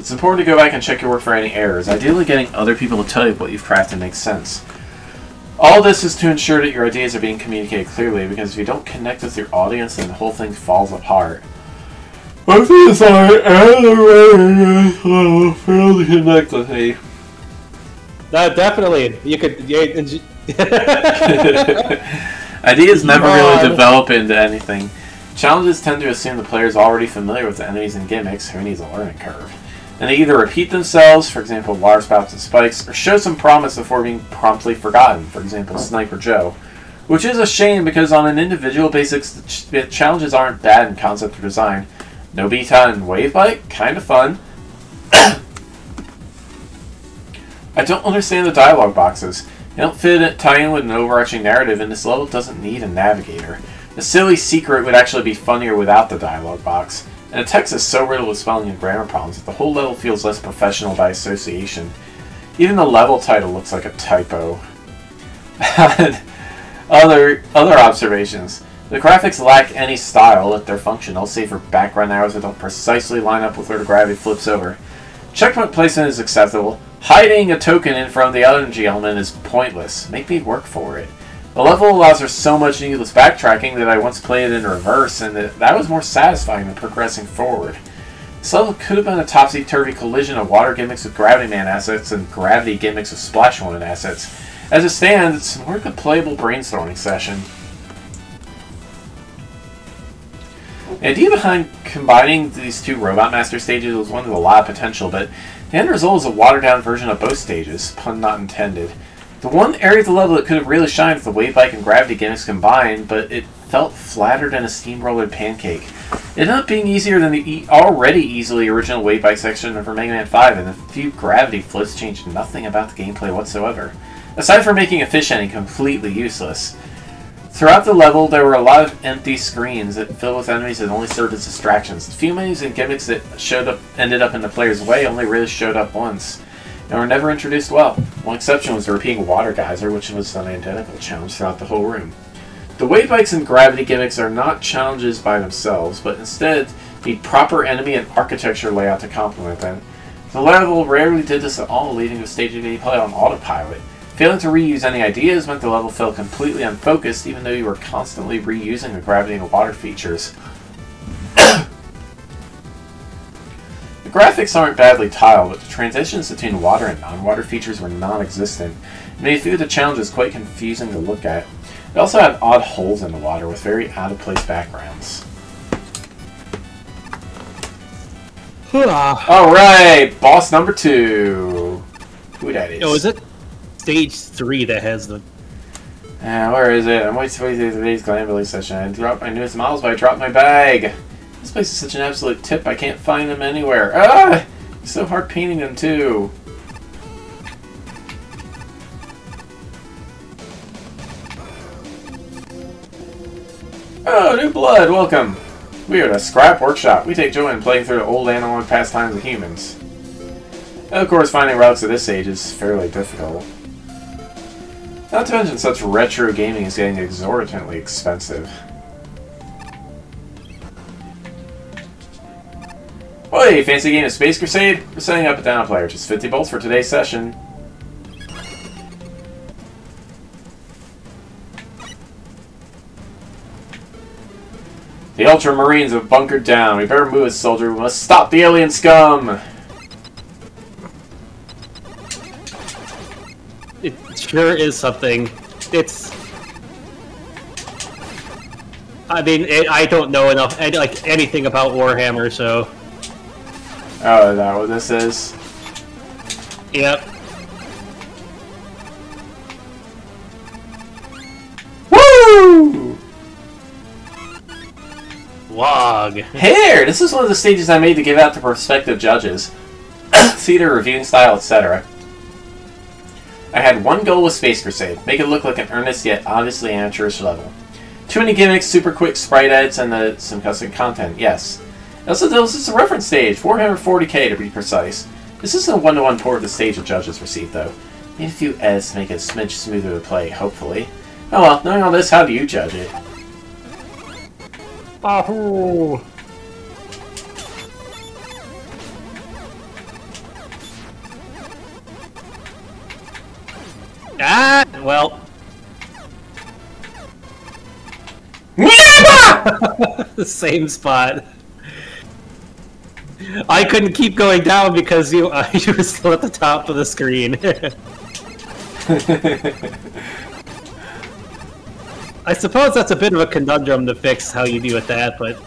It's important to go back and check your work for any errors. Ideally, getting other people to tell you what you've crafted makes sense. All this is to ensure that your ideas are being communicated clearly, because if you don't connect with your audience, then the whole thing falls apart. I feel sorry, and the writing failed to connect with me. No, definitely. You could... Ideas never really develop into anything. Challenges tend to assume the player is already familiar with the enemies and gimmicks, who needs a learning curve. And they either repeat themselves, for example water spouts and spikes, or show some promise before being promptly forgotten, for example Sniper Joe. Which is a shame because on an individual basis the challenges aren't bad in concept or design. Nobita and Wave Bike? Kinda fun. I don't understand the dialogue boxes. They don't tie in with an overarching narrative, and this level doesn't need a navigator. The silly secret would actually be funnier without the dialogue box. And the text is so riddled with spelling and grammar problems that the whole level feels less professional by association. Even the level title looks like a typo. Other observations. The graphics lack any style, if they're functional, save for background arrows that don't precisely line up with where the gravity flips over. Checkpoint placement is acceptable. Hiding a token in front of the energy element is pointless. Make me work for it. The level allows for so much needless backtracking that I once played it in reverse, and that was more satisfying than progressing forward. This level could have been a topsy-turvy collision of water gimmicks with Gravity Man assets and gravity gimmicks with Splash Woman assets. As it stands, it's more like a playable brainstorming session. The idea behind combining these two Robot Master stages was one with a lot of potential, but the end result is a watered-down version of both stages, pun not intended. The one area of the level that could have really shined with the Wave Bike and Gravity gimmicks combined, but it felt flatter than a steamroller pancake. It ended up being easier than the already easily original Wave Bike section for Mega Man 5, and the few gravity flips changed nothing about the gameplay whatsoever, aside from making a fish ending completely useless. Throughout the level, there were a lot of empty screens that filled with enemies that only served as distractions. The few menus and gimmicks that ended up in the player's way only really showed up once, and were never introduced well. One exception was the repeating water geyser, which was an identical challenge throughout the whole room. The Wave Bikes and gravity gimmicks are not challenges by themselves, but instead need proper enemy and architecture layout to complement them. The level rarely did this at all, leading to a stage of gameplay on autopilot. Failing to reuse any ideas meant the level felt completely unfocused, even though you were constantly reusing the gravity and water features. The graphics aren't badly tiled, but the transitions between water and non-water features were non-existent, and made a few of the challenges quite confusing to look at. They also had odd holes in the water with very out-of-place backgrounds. Alright, boss number 2. Who that is? Oh, is it stage 3 that has the... where is it? I'm waiting for today's Glamberley session. I dropped my newest models, but I dropped my bag. This place is such an absolute tip, I can't find them anywhere. Ah! It's so hard painting them, too. Oh, new blood, welcome. We are the Scrap Workshop. We take joy in playing through the old analog pastimes of humans. And of course, finding relics at this age is fairly difficult. Not to mention, such retro gaming is getting exorbitantly expensive. Hey, fancy game of Space Crusade? We're setting up a down player. Just 50 bolts for today's session. The Ultramarines have bunkered down. We better move, soldier. We must stop the alien scum! It sure is something. It's... I mean, I don't know enough, like, anything about Warhammer, so... Oh, is that what this is? Yep. Woo! Log. Here! This is one of the stages I made to give out to prospective judges. See their reviewing style, etc. I had one goal with Space Crusade. Make it look like an earnest yet obviously amateurish level. Too many gimmicks, super quick sprite edits, and some custom content. Yes. Also, this is a reference stage, 440k to be precise. This isn't a one-to-one port of the stage the judges received, though. Need a few edits to make it a smidge smoother to play, hopefully. Oh well, knowing all this, how do you judge it? Ahoo! Ah, well. The same spot. I couldn't keep going down because you were still at the top of the screen. I suppose that's a bit of a conundrum to fix how you do with that, but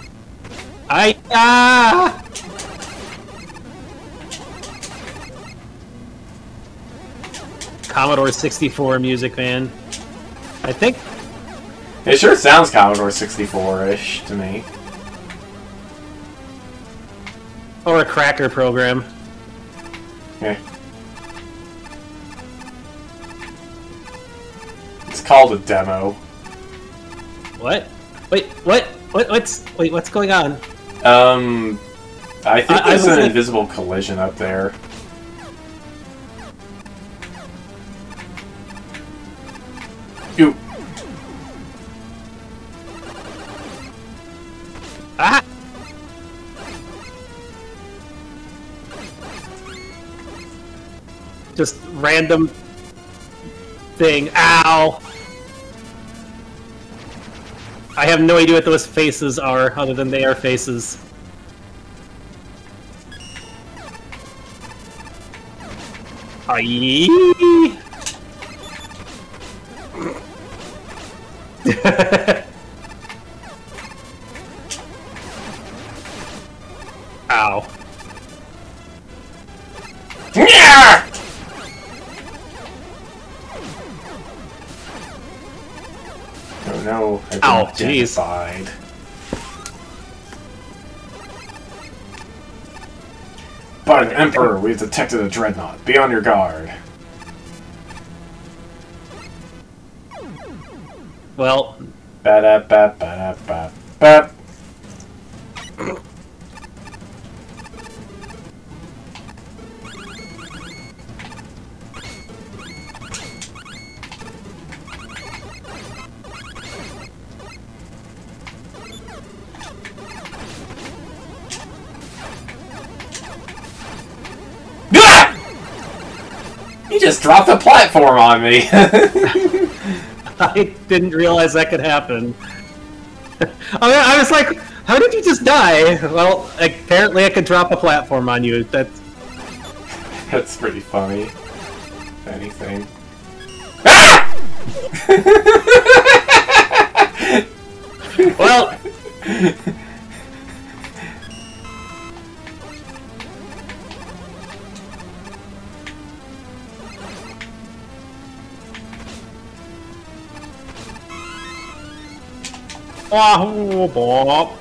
Commodore 64 music, man. I think it sure sounds Commodore 64-ish to me. Or a cracker program. Yeah. It's called a demo. What? Wait, what? What's going on? I think there's an invisible collision up there. Ew. Ah! Just random thing. Ow! I have no idea what those faces are, other than they are faces. Aye. Ow. Yeah! Oh no, I've been Ow, jeez. identified. By the Emperor, we've detected a dreadnought. Be on your guard. Well... Ba-da-ba-ba-da-ba-ba. You just dropped the platform on me! I didn't realize that could happen. I was like, how did you just die? Well, apparently I could drop a platform on you. That's pretty funny. If anything. Ah! Well... Oh, Bob.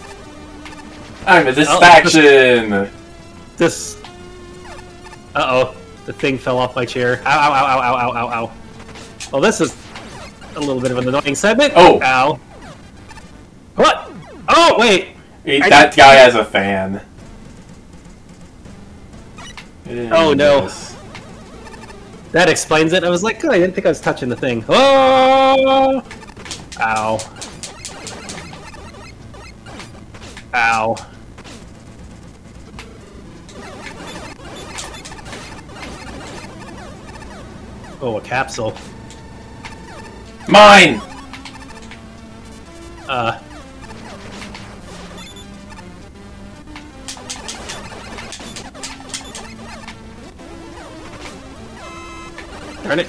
I'm a distraction! This... Uh-oh. The thing fell off my chair. Ow, ow, ow, ow, ow, ow, ow. Well, this is a little bit of an annoying segment. Oh! Ow. What? Oh, wait! That guy has a fan. Oh, no. That explains it. I was like, good, I didn't think I was touching the thing. Oh! Ow. Ow. Oh, a capsule. Mine! Darn it.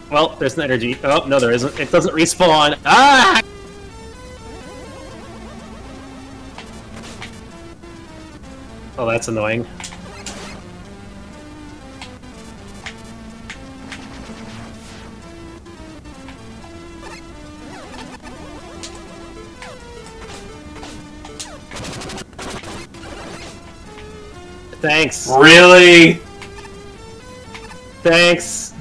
Well, there's an energy. Oh, no, there isn't. It doesn't respawn. Ah! Oh, that's annoying. Thanks. Really? Thanks.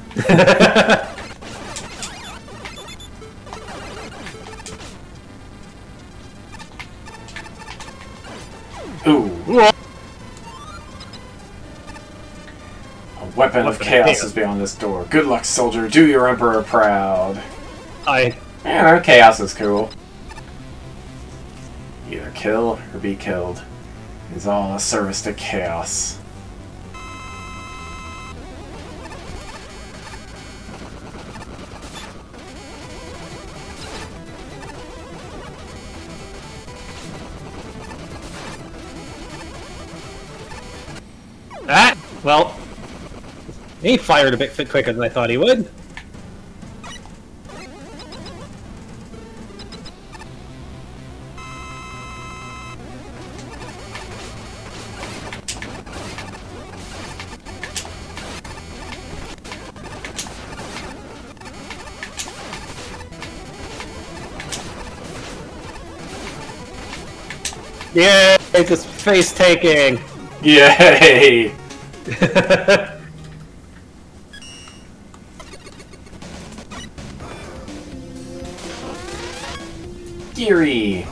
Ooh. A weapon of chaos is beyond this door. Good luck, soldier. Do your emperor proud. Yeah, chaos is cool. Either kill or be killed. It's all a service to chaos. Ah! Well, he fired a bit quicker than I thought he would. Yeah, it's just face taking. Yay! Geary.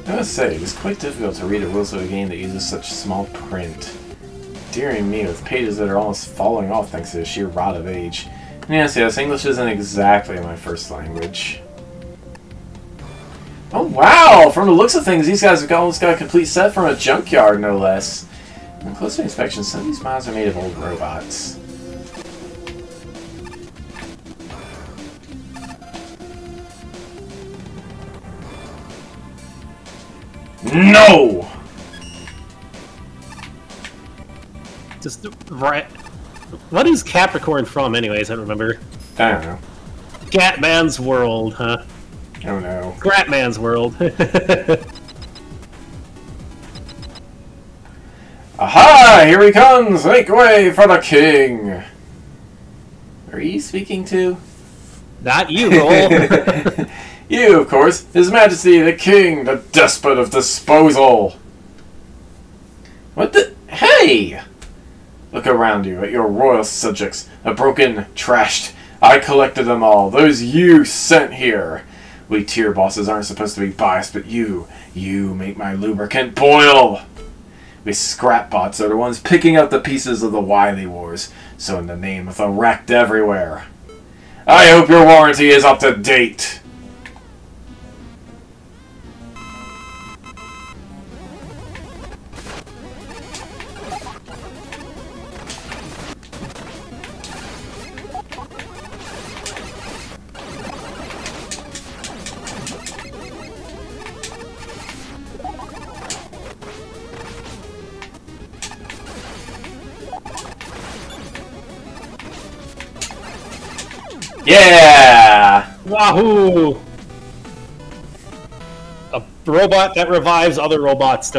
I must say, it is quite difficult to read the rules of a game that uses such small print. Dearing me, with pages that are almost falling off thanks to the sheer rot of age. Yes, English isn't exactly my first language. Oh wow! From the looks of things, these guys have almost got a complete set from a junkyard, no less. On closer inspection, some of these models are made of old robots. No! Just right. What is Capricorn from, anyways? I don't remember. I don't know. Gatman's World, huh? Oh no. Gratman's World. Aha! Here he comes! Make way for the king! Are you speaking to? Not you, Roll. You, of course. His Majesty the King, the despot of disposal! What the? Hey! Look around you at your royal subjects. A broken, trashed. I collected them all. Those you sent here. We tier bosses aren't supposed to be biased, but you make my lubricant boil! We scrap bots are the ones picking up the pieces of the Wily Wars. So in the name of the wrecked everywhere, I hope your warranty is up to date! Yeah! Wahoo! A robot that revives other robots.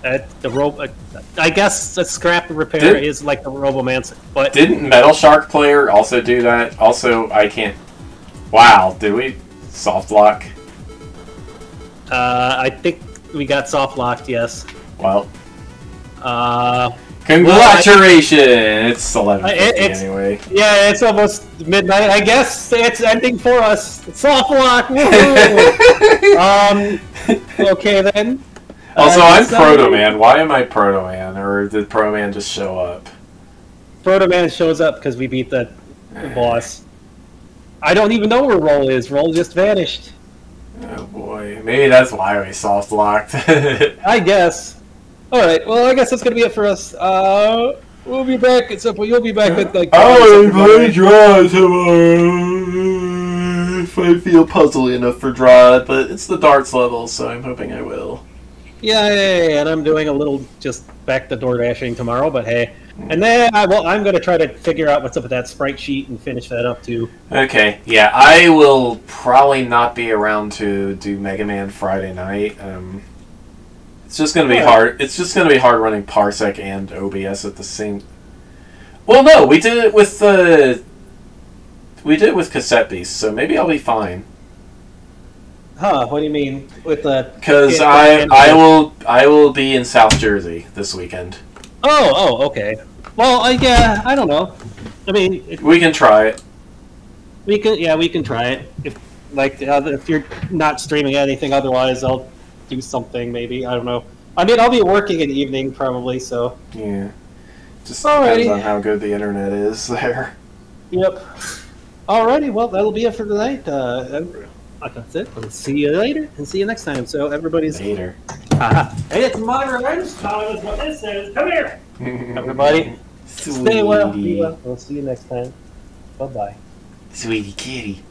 I guess the scrap repair is like the Robomancer, but didn't Metal Shark Player also do that? Also, I can't. Wow, did we soft lock? I think we got soft locked. Yes. Well. Congratulations! It's 11:50 anyway. Yeah, it's almost midnight. I guess it's ending for us. Soft lock. Okay then. Also, I'm Proto Man. Why am I Proto Man? Or did Proto Man just show up? Proto Man shows up because we beat the boss. I don't even know where Roll is. Roll just vanished. Oh boy, maybe that's why we soft locked. I guess. Alright, well, I guess that's gonna be it for us. We'll be back at some point. You'll be back at like. I'll play draw tomorrow if I feel puzzly enough for draw, but it's the darts level, so I'm hoping I will. Yeah, and I'm doing a little just back to door dashing tomorrow, but hey. And then, I'm gonna try to figure out what's up with that sprite sheet and finish that up too. Okay, yeah, I will probably not be around to do Mega Man Friday night. It's just gonna be hard. It's just gonna be hard running Parsec and OBS at the same. Well, no, we did it with we did it with Cassette Beast, so maybe I'll be fine. Huh? What do you mean with the? Because I will be in South Jersey this weekend. Oh, okay. Well, yeah, I don't know. I mean, We can try it. we can try it. If you're not streaming anything, otherwise I'll do something. Maybe I don't know. I mean, I'll be working in the evening probably. So Yeah. Just Alrighty. depends on how good the internet is there. yep. Alrighty, well that'll be it for tonight. That's it. I'll see you later and see you next time. So everybody's Later. Hey, it's moderator's time is what this is. Come here, everybody. Stay well. Be well. We'll see you next time. Bye bye. Sweetie kitty.